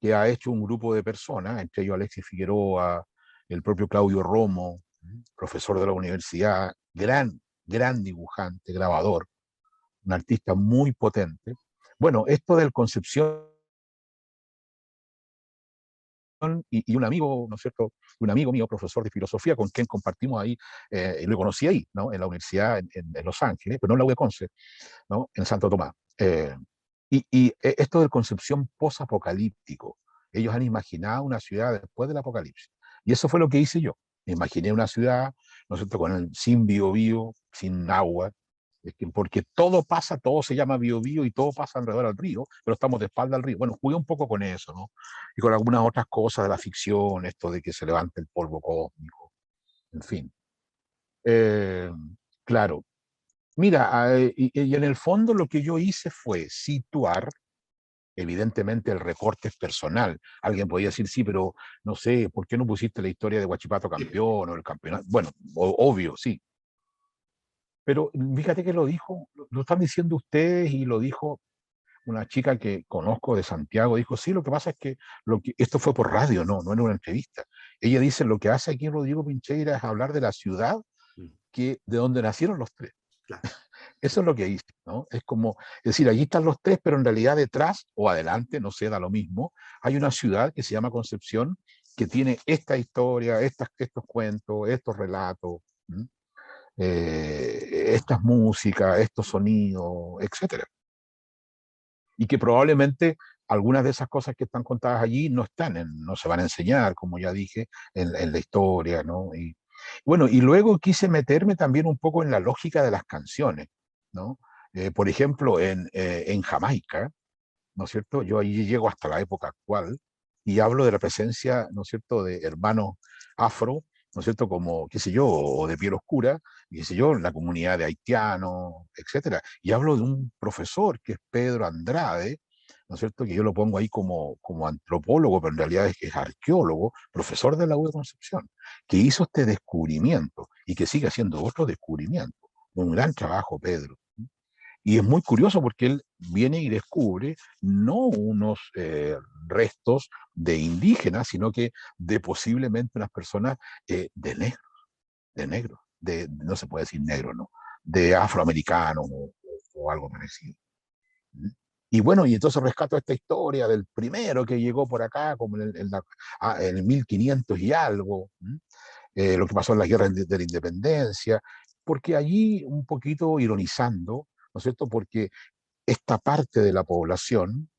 que ha hecho un grupo de personas, entre ellos Alexis Figueroa, el propio Claudio Romo, profesor de la universidad, gran dibujante, grabador, un artista muy potente. Bueno, esto del Concepción y un amigo, ¿no es cierto? Un amigo mío, profesor de filosofía, con quien compartimos ahí, lo conocí ahí, ¿no? En la universidad en Los Ángeles, pero no en la U de Conce, ¿no? En Santo Tomás. Esto del Concepción posapocalíptico, ellos han imaginado una ciudad después del apocalipsis. Y eso fue lo que hice yo. Imaginé una ciudad, ¿no es cierto?, sin biobío, sin agua, porque todo se llama biobío y todo pasa alrededor del río, pero estamos de espalda al río. Bueno, jugué un poco con eso, ¿no? Y con algunas otras cosas de la ficción, esto de que se levante el polvo cósmico, en fin. Claro. Mira, y en el fondo lo que yo hice fue situar, evidentemente el recorte es personal. Alguien podría decir, sí, pero no sé, ¿por qué no pusiste la historia de Huachipato campeón o el campeonato? Bueno, obvio, sí. Pero fíjate que lo están diciendo ustedes y lo dijo una chica que conozco de Santiago, dijo, sí, lo que pasa es que esto fue por radio, no era una entrevista. Ella dice, lo que hace aquí Rodrigo Pincheira es hablar de la ciudad de donde nacieron los tres. Claro. Eso es lo que hice, ¿no? Es decir, allí están los tres, pero en realidad detrás o adelante, no sé, da lo mismo, hay una ciudad que se llama Concepción, que tiene esta historia, estos cuentos, estos relatos, estas músicas, estos sonidos, etcétera. Y que probablemente algunas de esas cosas que están contadas allí no se van a enseñar, como ya dije, en la historia, ¿no? Y bueno, y luego quise meterme también un poco en la lógica de las canciones, ¿no? Por ejemplo, en Jamaica, ¿no es cierto? Yo allí llego hasta la época actual y hablo de la presencia, ¿no es cierto?, de hermanos afro, ¿no es cierto?, como, qué sé yo, o de piel oscura, qué sé yo, la comunidad de haitianos, etcétera. Y hablo de un profesor que es Pedro Andrade, ¿no es cierto?, que yo lo pongo ahí como antropólogo, pero en realidad es que es arqueólogo, profesor de la U de Concepción, que hizo este descubrimiento y que sigue haciendo otro descubrimiento. Un gran trabajo, Pedro. Y es muy curioso porque él viene y descubre no unos restos de indígenas, sino que de posiblemente unas personas de negros, no se puede decir negro, ¿no? De afroamericanos o algo parecido. ¿Mm? Y bueno, y entonces rescato esta historia del primero que llegó por acá, como en el 1500 y algo, lo que pasó en la guerra de la independencia, porque allí un poquito ironizando, ¿no es cierto? Porque esta parte de la población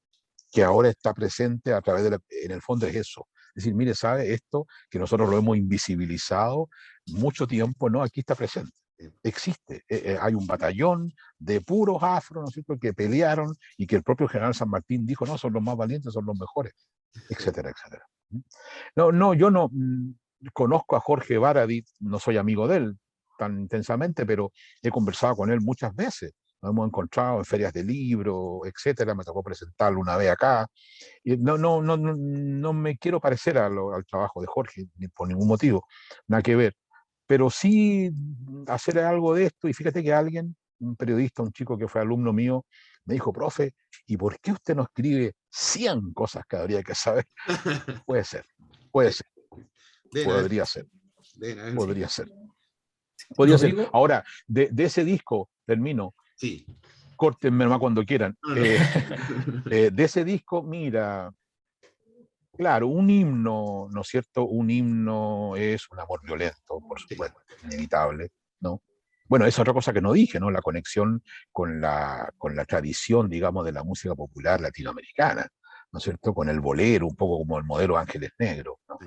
que ahora está presente a través en el fondo es eso. Es decir, mire, ¿sabe esto que nosotros lo hemos invisibilizado mucho tiempo? No, aquí está presente. Existe. Hay un batallón de puros afro, ¿no es cierto?, que pelearon y que el propio general San Martín dijo, no, son los más valientes, son los mejores, etcétera, etcétera. No, no, yo no conozco a Jorge Baradit, no soy amigo de él tan intensamente, pero he conversado con él muchas veces. Nos hemos encontrado en ferias de libros, etcétera. Me tocó presentarlo una vez acá. Y no me quiero parecer al trabajo de Jorge, ni por ningún motivo, nada que ver. Pero sí hacer algo de esto. Y fíjate que alguien, un periodista, un chico que fue alumno mío, me dijo, profe, ¿y por qué usted no escribe 100 cosas que habría que saber? Puede ser, puede ser, podría ser, podría ser. Podría ser. Rodrigo, Ahora, de ese disco, termino, Sí. córtenme más cuando quieran. No, no. De ese disco, mira, claro, un himno, ¿no es cierto? Un himno es un amor violento, por supuesto, inevitable, ¿no? Bueno, es otra cosa que no dije, ¿no? La conexión con la tradición, digamos, de la música popular latinoamericana, ¿no es cierto? Con el bolero, un poco como el modelo Ángeles Negros, ¿no?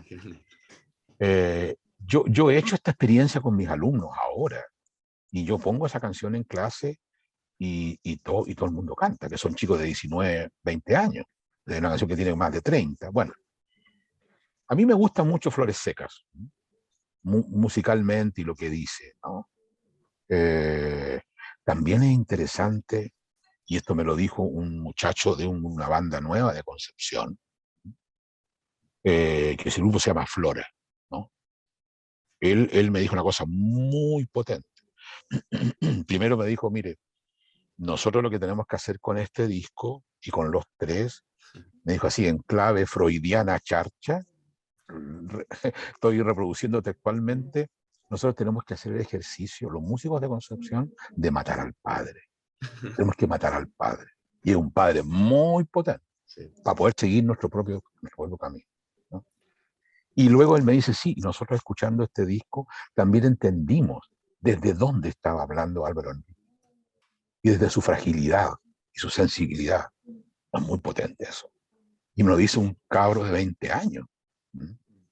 Yo he hecho esta experiencia con mis alumnos ahora, y yo pongo esa canción en clase y todo el mundo canta, que son chicos de 19, 20 años, de una canción que tiene más de 30. Bueno, a mí me gustan mucho Flores Secas, musicalmente y lo que dice, ¿no? Eh, También es interesante, y esto me lo dijo un muchacho de una banda nueva de Concepción, que ese grupo se llama Flora, ¿no? Él me dijo una cosa muy potente. Primero me dijo, mire, nosotros lo que tenemos que hacer con este disco y con los tres, me dijo así, en clave freudiana charcha, estoy reproduciendo textualmente, nosotros tenemos que hacer el ejercicio, los músicos de Concepción, de matar al padre. Tenemos que matar al padre. Y es un padre muy potente, para poder seguir nuestro propio camino, ¿no? Y luego él me dice, sí, y nosotros escuchando este disco también entendimos desde dónde estaba hablando Álvaro Enríquez y desde su fragilidad y su sensibilidad. Es muy potente eso. Y me lo dice un cabro de 20 años,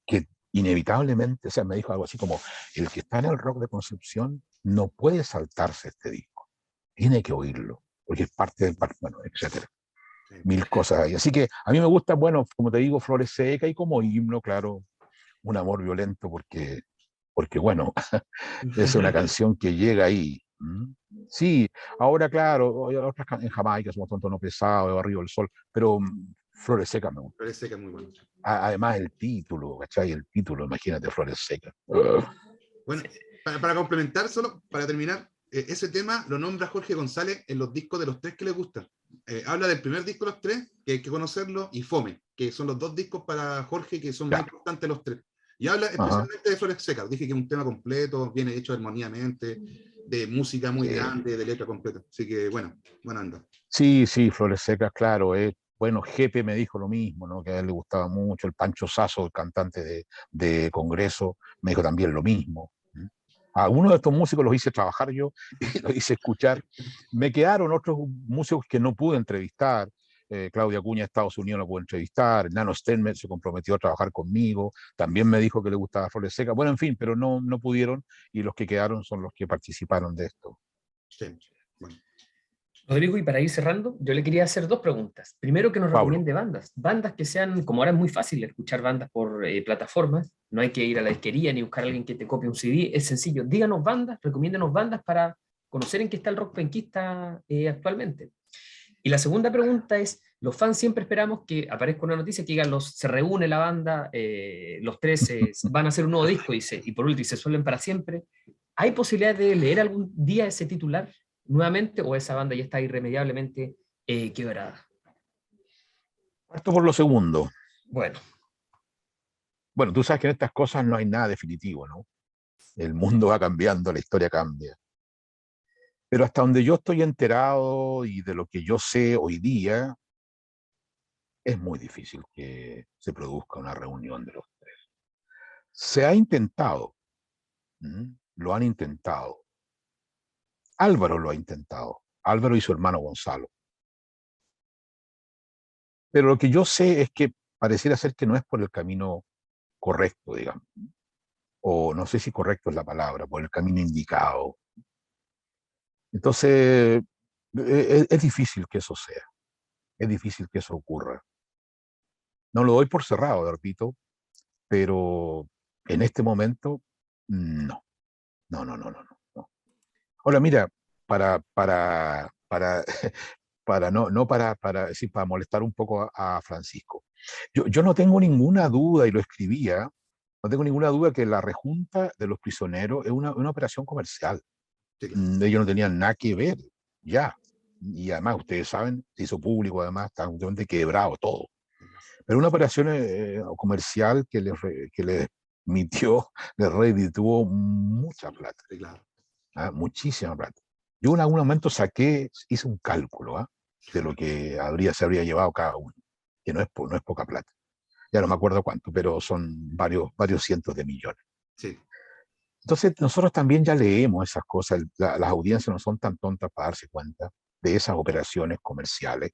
que inevitablemente, o sea, me dijo algo así como, el que está en el rock de Concepción no puede saltarse este disco, tiene que oírlo, porque es parte del, bueno, etcétera. Mil cosas ahí. Así que a mí me gusta, bueno, como te digo, Flores Secas y como himno, claro, un amor violento, porque bueno, es una canción que llega ahí. Sí, ahora claro, hay otras en Jamaica, Somos Tonto No Pesado, de Barrio del Sol, pero Flores Secas me gusta. Flores Secas, muy bueno. Además el título, ¿cachai? El título, imagínate, Flores Secas. Bueno, para complementar, solo para terminar, ese tema lo nombra Jorge González en los discos de los tres que le gustan. Habla del primer disco de los tres, que hay que conocerlo, y Fome, que son los dos discos para Jorge que son más importantes los tres. Y habla especialmente de Flores Secas. Dije que es un tema completo, viene hecho armoniamente, de música muy grande, de letra completa. Así que, bueno, buena anda. Sí, Flores Secas, claro. Bueno, Jepe me dijo lo mismo, ¿no? Que a él le gustaba mucho. El Pancho Sasso, el cantante de Congreso, me dijo también lo mismo. A algunos de estos músicos los hice trabajar yo y los hice escuchar. Me quedaron otros músicos que no pude entrevistar. Claudia Acuña de Estados Unidos no pude entrevistar. Nano Stenmer se comprometió a trabajar conmigo. También me dijo que le gustaba Flores Secas. Bueno, en fin, pero no pudieron, y los que quedaron son los que participaron de esto. Sí. Bueno. Rodrigo, y para ir cerrando, yo le quería hacer dos preguntas. Primero, que nos recomiende bandas que sean, como ahora es muy fácil escuchar bandas por plataformas, no hay que ir a la disquería ni buscar a alguien que te copie un CD, es sencillo. Díganos bandas, recomiéndenos bandas para conocer en qué está el rock penquista actualmente. Y la segunda pregunta es, los fans siempre esperamos que aparezca una noticia que digan, se reúne la banda, los tres van a hacer un nuevo disco, y por último, y se suelen para siempre. ¿Hay posibilidad de leer algún día ese titular? nuevamente o esa banda ya está irremediablemente quebrada? Parto por lo segundo. Bueno, Bueno, tú sabes que en estas cosas no hay nada definitivo, ¿no? El mundo va cambiando, la historia cambia. Pero hasta donde yo estoy enterado y de lo que yo sé hoy día, es muy difícil que se produzca una reunión de los tres. Se ha intentado, lo han intentado. Álvaro lo ha intentado, Álvaro y su hermano Gonzalo. Pero lo que yo sé es que pareciera ser que no es por el camino correcto, digamos, o no sé si correcto es la palabra, por el camino indicado. Entonces, es difícil que eso sea, es difícil que eso ocurra. No lo doy por cerrado, repito, pero en este momento, no, no. Ahora, mira, para, decir, para molestar un poco a Francisco. Yo no tengo ninguna duda, y lo escribía, no tengo ninguna duda que la rejunta de los prisioneros es una operación comercial. Sí, claro. Ellos no tenían nada que ver, ya. Y además, ustedes saben, se hizo público, además, está completamente quebrado todo. Pero una operación comercial que les emitió, les reeditó mucha plata, Sí, claro. muchísima plata. Yo en algún momento hice un cálculo de lo que se habría llevado cada uno, que no es poca plata. Ya no me acuerdo cuánto, pero son varios cientos de millones. Sí. Entonces, nosotros también ya leemos esas cosas, las audiencias no son tan tontas para darse cuenta de esas operaciones comerciales,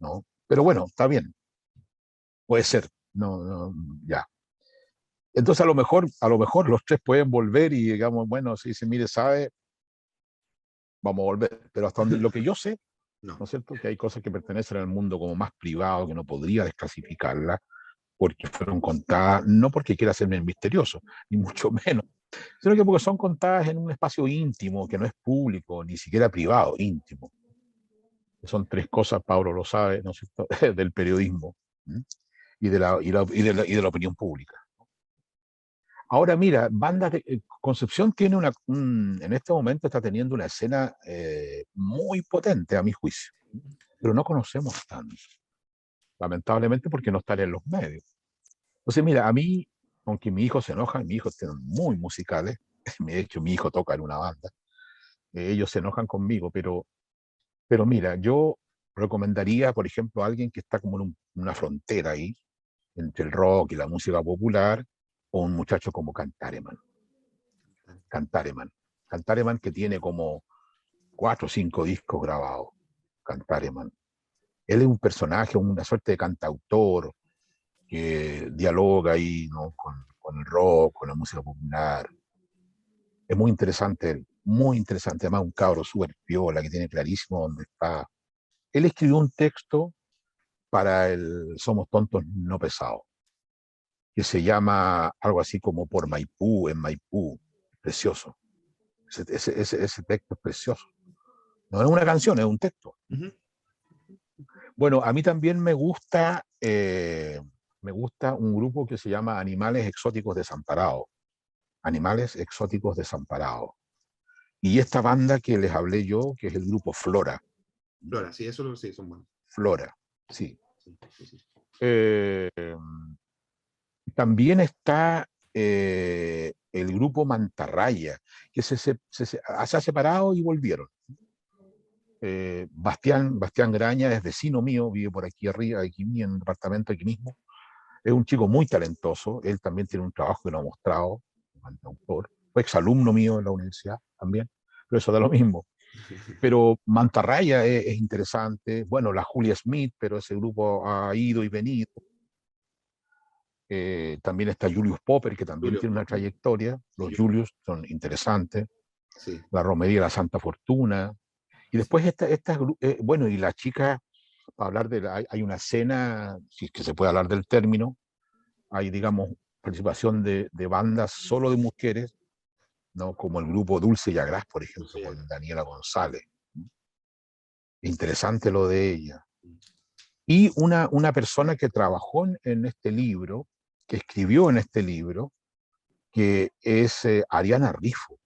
¿no? Pero bueno, está bien, puede ser, ya. Entonces, a lo mejor los tres pueden volver y digamos, bueno, si dice, mire, sabe, vamos a volver. Pero hasta donde lo que yo sé, No. ¿no es cierto? Que hay cosas que pertenecen al mundo como más privado, que no podría desclasificarlas, porque fueron contadas, no porque quiera hacerme el misterioso, ni mucho menos, sino que porque son contadas en un espacio íntimo, que no es público, ni siquiera privado, íntimo. Son tres cosas, Pablo lo sabe, ¿no es cierto?, del periodismo y de la opinión pública. Ahora mira, Concepción tiene en este momento está teniendo una escena muy potente a mi juicio, pero no conocemos tanto, lamentablemente porque no están en los medios. Entonces mira, a mí, aunque mi hijo se enoja, mis hijos son muy musicales, de hecho mi hijo toca en una banda, ellos se enojan conmigo, pero mira, yo recomendaría, por ejemplo, a alguien que está como en una frontera ahí, entre el rock y la música popular, o un muchacho como Cantareman. Cantareman que tiene como 4 o 5 discos grabados. Cantareman. Él es un personaje, una suerte de cantautor que dialoga ahí, ¿no?, con el rock, con la música popular. Es muy interesante él, muy interesante. Además, un cabro súper piola que tiene clarísimo dónde está. Él escribió un texto para el Somos Tontos No Pesados, que se llama algo así como Por Maipú, en Maipú. Precioso. Ese texto es precioso. No es una canción, es un texto. Uh-huh. Bueno, a mí también me gusta un grupo que se llama Animales Exóticos Desamparados. Animales Exóticos Desamparados. Y esta banda que les hablé yo, que es el grupo Flora. Flora, sí, eso sí, son buenos. Flora, sí. Sí. También está el grupo Mantarraya, que se ha separado y volvieron. Bastián Graña es vecino mío, vive por aquí arriba, aquí en un departamento aquí mismo. Es un chico muy talentoso, él también tiene un trabajo que lo ha mostrado, autor. Fue exalumno mío en la universidad también, pero eso da lo mismo. Pero Mantarraya es interesante, bueno, la Julia Smith, pero ese grupo ha ido y venido. También está Julius Popper, que también tiene una trayectoria. Los Julius son interesantes. Sí. La Romería de la Santa Fortuna. Y después bueno, y la chica, para hablar hay una escena, si es que se puede hablar del término, hay, digamos, participación de bandas solo de mujeres, ¿no?, como el grupo Dulce y Agrás, por ejemplo, con Daniela González. Interesante lo de ella. Y una persona que trabajó en este libro, que escribió en este libro, que es Ariana Rifo.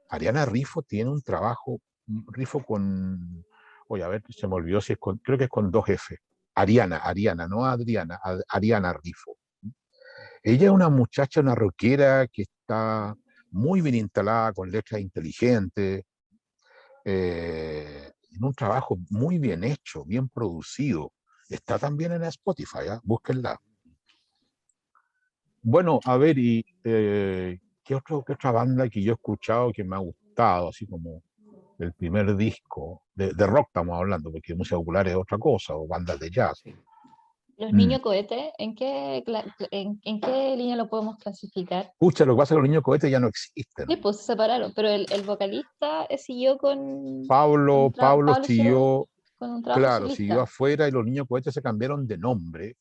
Ariana Rifo tiene un trabajo rifo con, oye, a ver, se me olvidó si es con, creo que es con 2 F. Ariana, no Adriana, Ariana Rifo. Ella es una muchacha, una rockera que está muy bien instalada, con letras inteligentes, en un trabajo muy bien hecho, bien producido. Está también en Spotify, ¿eh? Búsquenla. Bueno, a ver, y qué otra banda que yo he escuchado que me ha gustado, así como el primer disco, de rock estamos hablando, porque música popular es otra cosa, o bandas de jazz. Sí. Los Mm. niños cohete, ¿en qué línea lo podemos clasificar? Pucha, lo que pasa es que los niños cohetes ya no existen. Sí, pues se separaron, pero el vocalista siguió con Pablo Pablo siguió, con un trabajo claro, siguió solista. afuera, y los niños cohetes se cambiaron de nombre.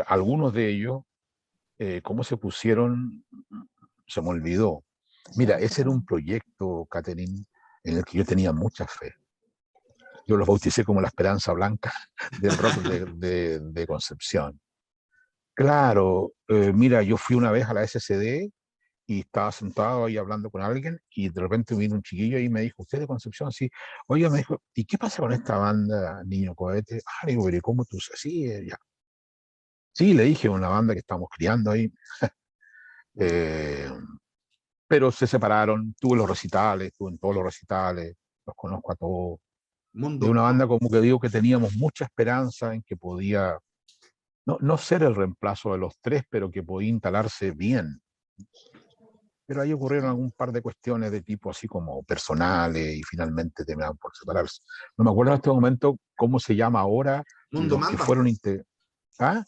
Algunos de ellos, ¿cómo se pusieron? Se me olvidó. Mira, ese era un proyecto, Catherine, en el que yo tenía mucha fe. Yo los bauticé como la Esperanza Blanca del rock de Concepción. Claro, mira, yo fui una vez a la SCD y estaba sentado ahí hablando con alguien, y de repente vino un chiquillo y me dijo, ¿usted de Concepción? Sí. Oiga, me dijo, ¿y qué pasa con esta banda, Niño Cohete? Ah, digo, pero ¿cómo tú sabes? Sí, ya. Sí, le dije, una banda que estamos criando ahí. Eh, pero se separaron, tuve los recitales, estuve en todos los recitales, los conozco a todos. De una banda, como que digo, que teníamos mucha esperanza en que podía, no ser el reemplazo de los tres, pero que podía instalarse bien. Pero ahí ocurrieron algún par de cuestiones de tipo así como personales, y finalmente terminaron por separarse. No me acuerdo en este momento cómo se llama ahora Mundo los que Mamba. fueron ¿Ah?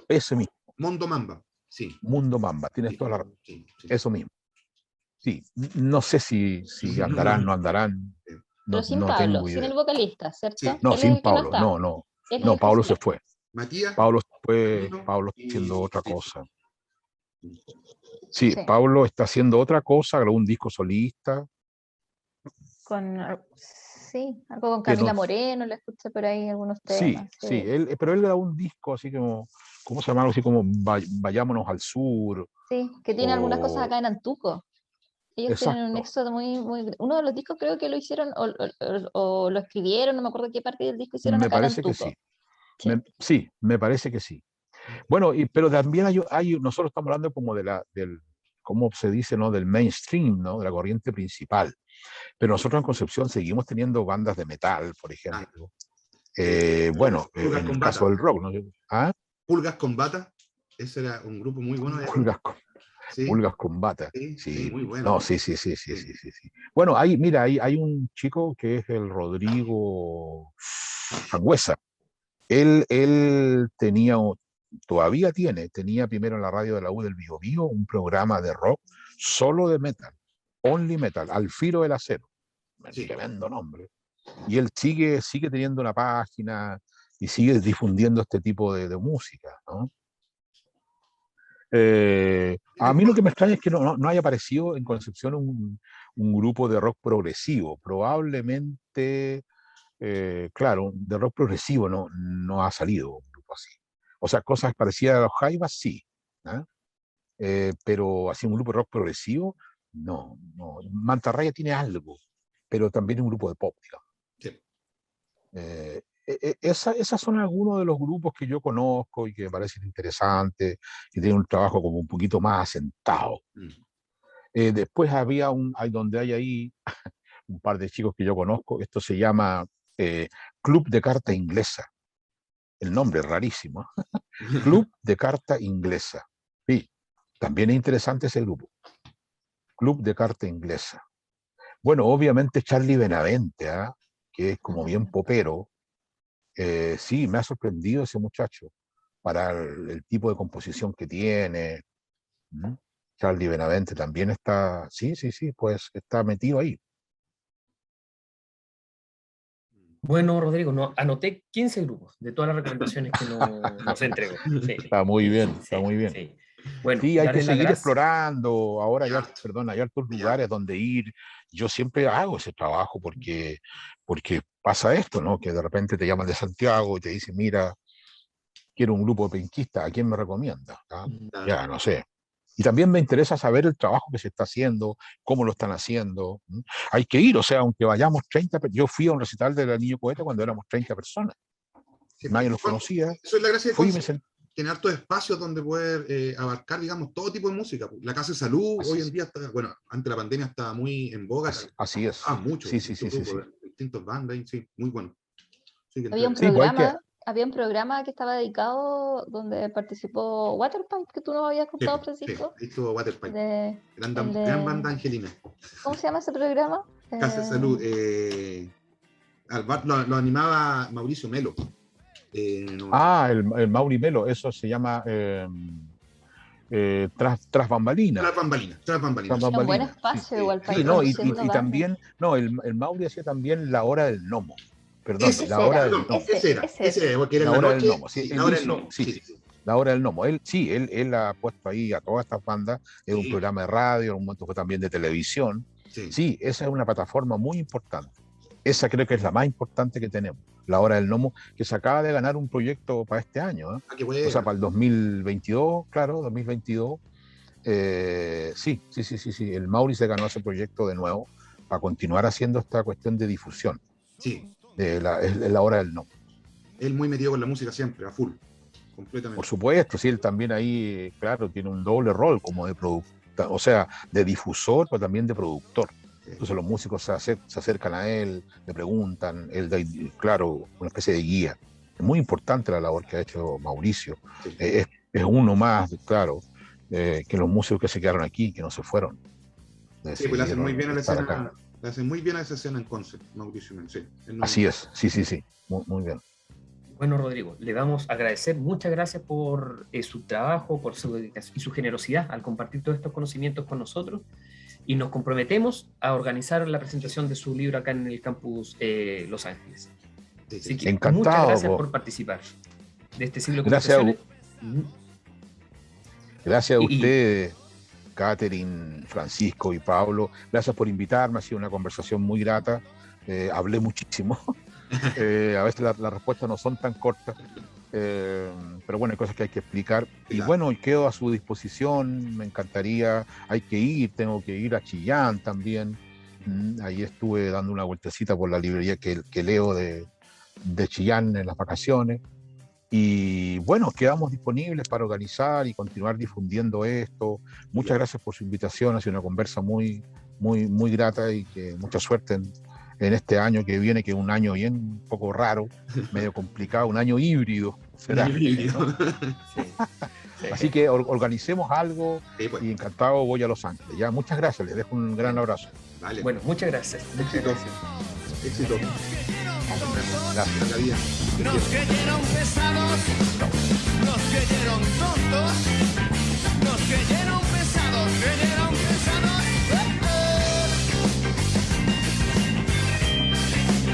Ese mismo, Mundo Mamba, sí. Mundo Mamba, tienes Sí, toda la razón. sí, sí. Eso mismo. Sí, no sé si andarán, no andarán, Pero sin no Pablo, tengo sin idea. el vocalista, ¿cierto? Sí. No, Él es sin el que no Pablo, está. no. Él es No, el Pablo se principal. fue. Matías, Pablo se fue, Camilo Pablo está y haciendo otra Felipe. cosa. Sí, Sí. Pablo está haciendo otra cosa, grabó un disco solista. Sí, algo con Que Camila no, Moreno, le escuché por ahí algunos sí, temas. sí, Sí, pero él grabó un disco así como, ¿cómo se llama? Algo así como Vayámonos al Sur, sí, que tiene algunas cosas o... acá en Antuco. Ellos tienen un Exacto, éxodo muy... Uno de los discos creo que lo hicieron o lo escribieron, no me acuerdo qué parte del disco hicieron me acá en parece que sí. Antuco. Sí. Sí, me parece que sí. Bueno, pero también nosotros estamos hablando como del, ¿cómo se dice, no? Del mainstream, ¿no? De la corriente principal. Pero nosotros en Concepción seguimos teniendo bandas de metal, por Ah, ejemplo. Bueno, Pulgas en el con caso Bata. del rock, ¿no? ¿Ah? Pulgas con Bata. Ese era un grupo muy bueno de Pulgas con, Sí, Pulgas con Bata. sí, sí, Sí, muy bueno. no, sí. Bueno, mira, hay un chico que es el Rodrigo Sangüesa. Él tenía primero en la radio de la U del Biobío un programa de rock solo de metal, only metal, Al Filo del Acero. Sí. Tremendo nombre. Y él sigue teniendo una página y sigue difundiendo este tipo de música, ¿no? A mí lo que me extraña es que no haya aparecido en Concepción un grupo de rock progresivo. Probablemente, claro, de rock progresivo no ha salido un grupo así. O sea, cosas parecidas a los Jaivas, sí. ¿Ah? Pero así un grupo de rock progresivo, no. Mantarraya tiene algo, pero también es un grupo de pop, digamos. Sí. Esas son algunos de los grupos que yo conozco y que me parecen interesantes, que tienen un trabajo como un poquito más asentado. Después hay donde hay ahí un par de chicos que yo conozco. Esto se llama Club de Carta Inglesa. El nombre es rarísimo. Club de Carta Inglesa. Sí, también es interesante ese grupo. Club de Carta Inglesa. Bueno, obviamente Charlie Benavente, que es como bien popero. Sí, me ha sorprendido ese muchacho para el tipo de composición que tiene. ¿Mm? Charlie Benavente también está, sí, pues está metido ahí. Bueno, Rodrigo, anoté 15 grupos de todas las recomendaciones que nos entregó. Sí, Está muy bien, está sí, muy bien. sí. Bueno, Sí, hay que darle las seguir gracias. explorando. Ahora Ya, hay hartos ya. lugares donde ir. Yo siempre hago ese trabajo porque pasa esto, ¿no? Que de repente te llaman de Santiago y te dicen, mira, quiero un grupo de penquistas, ¿a quién me recomienda? Claro. Ya, no sé. Y también me interesa saber el trabajo que se está haciendo, cómo lo están haciendo. Hay que ir, o sea, aunque vayamos 30, yo fui a un recital de la Niño Cohete cuando éramos 30 personas. Sí, Nadie los conocía. Eso es la gracia de Fui y me Conce, senté. tener hartos espacios donde poder abarcar, digamos, todo tipo de música. La Casa de Salud Así hoy es. en día está, bueno, antes de la pandemia estaba muy en boga. Así es. Mucho. Sí, sí, sí, sí, Grupos, distintos bandas, sí, muy bueno. Sí, que Había un sí, pues hay que, programa, había un programa que estaba dedicado donde participó Waterpipe, que tú nos habías contado, Francisco. ahí estuvo Waterpipe. De, Gran banda Angelina. ¿cómo se llama ese programa? Casa de Salud. Lo animaba Mauricio Melo. el Mauri Melo, eso se llama tras bambalinas. Tras bambalinas. Es un buen espacio, sí, igual para sí, ir no, conociendo y también, no, el Mauri hacía también La Hora del Gnomo. Perdón, La Hora del Gnomo. Ese era, porque era La en la Hora noche. del Gnomo, sí, La Hora del Gnomo. La Hora del Gnomo. Él ha puesto ahí a todas estas bandas, es un programa de radio, en un momento fue también de televisión. Sí, esa es una plataforma muy importante. Esa creo que es la más importante que tenemos, La Hora del Gnomo, que se acaba de ganar un proyecto para este año, o sea, para el 2022, claro, 2022. Sí, el Mauri se ganó ese proyecto de nuevo para continuar haciendo esta cuestión de difusión. Sí. Es la Hora del Gnomo. Él muy metido con la música siempre, a full, completamente. Por supuesto, sí, él también ahí, claro, tiene un doble rol como de productor, o sea, de difusor, pero también de productor. Entonces los músicos se acercan a él, le preguntan, él da, claro, una especie de guía. Es muy importante la labor que ha hecho Mauricio. Sí. Es uno más, claro, que los músicos que se quedaron aquí, que no se fueron. Sí, pues le hacen muy bien a la escena. Le hacen muy bien a esa escena en Conce, Mauricio. Sí, así es, sí. Muy bien. Bueno, Rodrigo, le vamos a agradecer, muchas gracias por su trabajo, por su dedicación y su generosidad al compartir todos estos conocimientos con nosotros, y nos comprometemos a organizar la presentación de su libro acá en el campus Los Ángeles. Sí. Así que encantado, muchas gracias por participar de este ciclo de conversaciones. Gracias a ustedes, Catherine, Francisco y Pablo. Gracias por invitarme, ha sido una conversación muy grata. Hablé muchísimo. A veces las respuestas no son tan cortas, pero bueno, hay cosas que hay que explicar. Y bueno, quedo a su disposición, me encantaría, hay que ir, tengo que ir a Chillán también. Ahí estuve dando una vueltecita por la librería que leo de Chillán en las vacaciones. Y bueno, quedamos disponibles para organizar y continuar difundiendo esto. Muchas gracias por su invitación, ha sido una conversa muy grata, y que mucha suerte en este año que viene, que es un año bien un poco raro, medio complicado, un año híbrido. ¿Será? Sí. Así que organicemos algo, pues. Y encantado voy a Los Ángeles. Ya, muchas gracias, les dejo un gran abrazo. Vale. Bueno, muchas gracias. Éxito. Gracias. La vida. Nos creyeron pesados, nos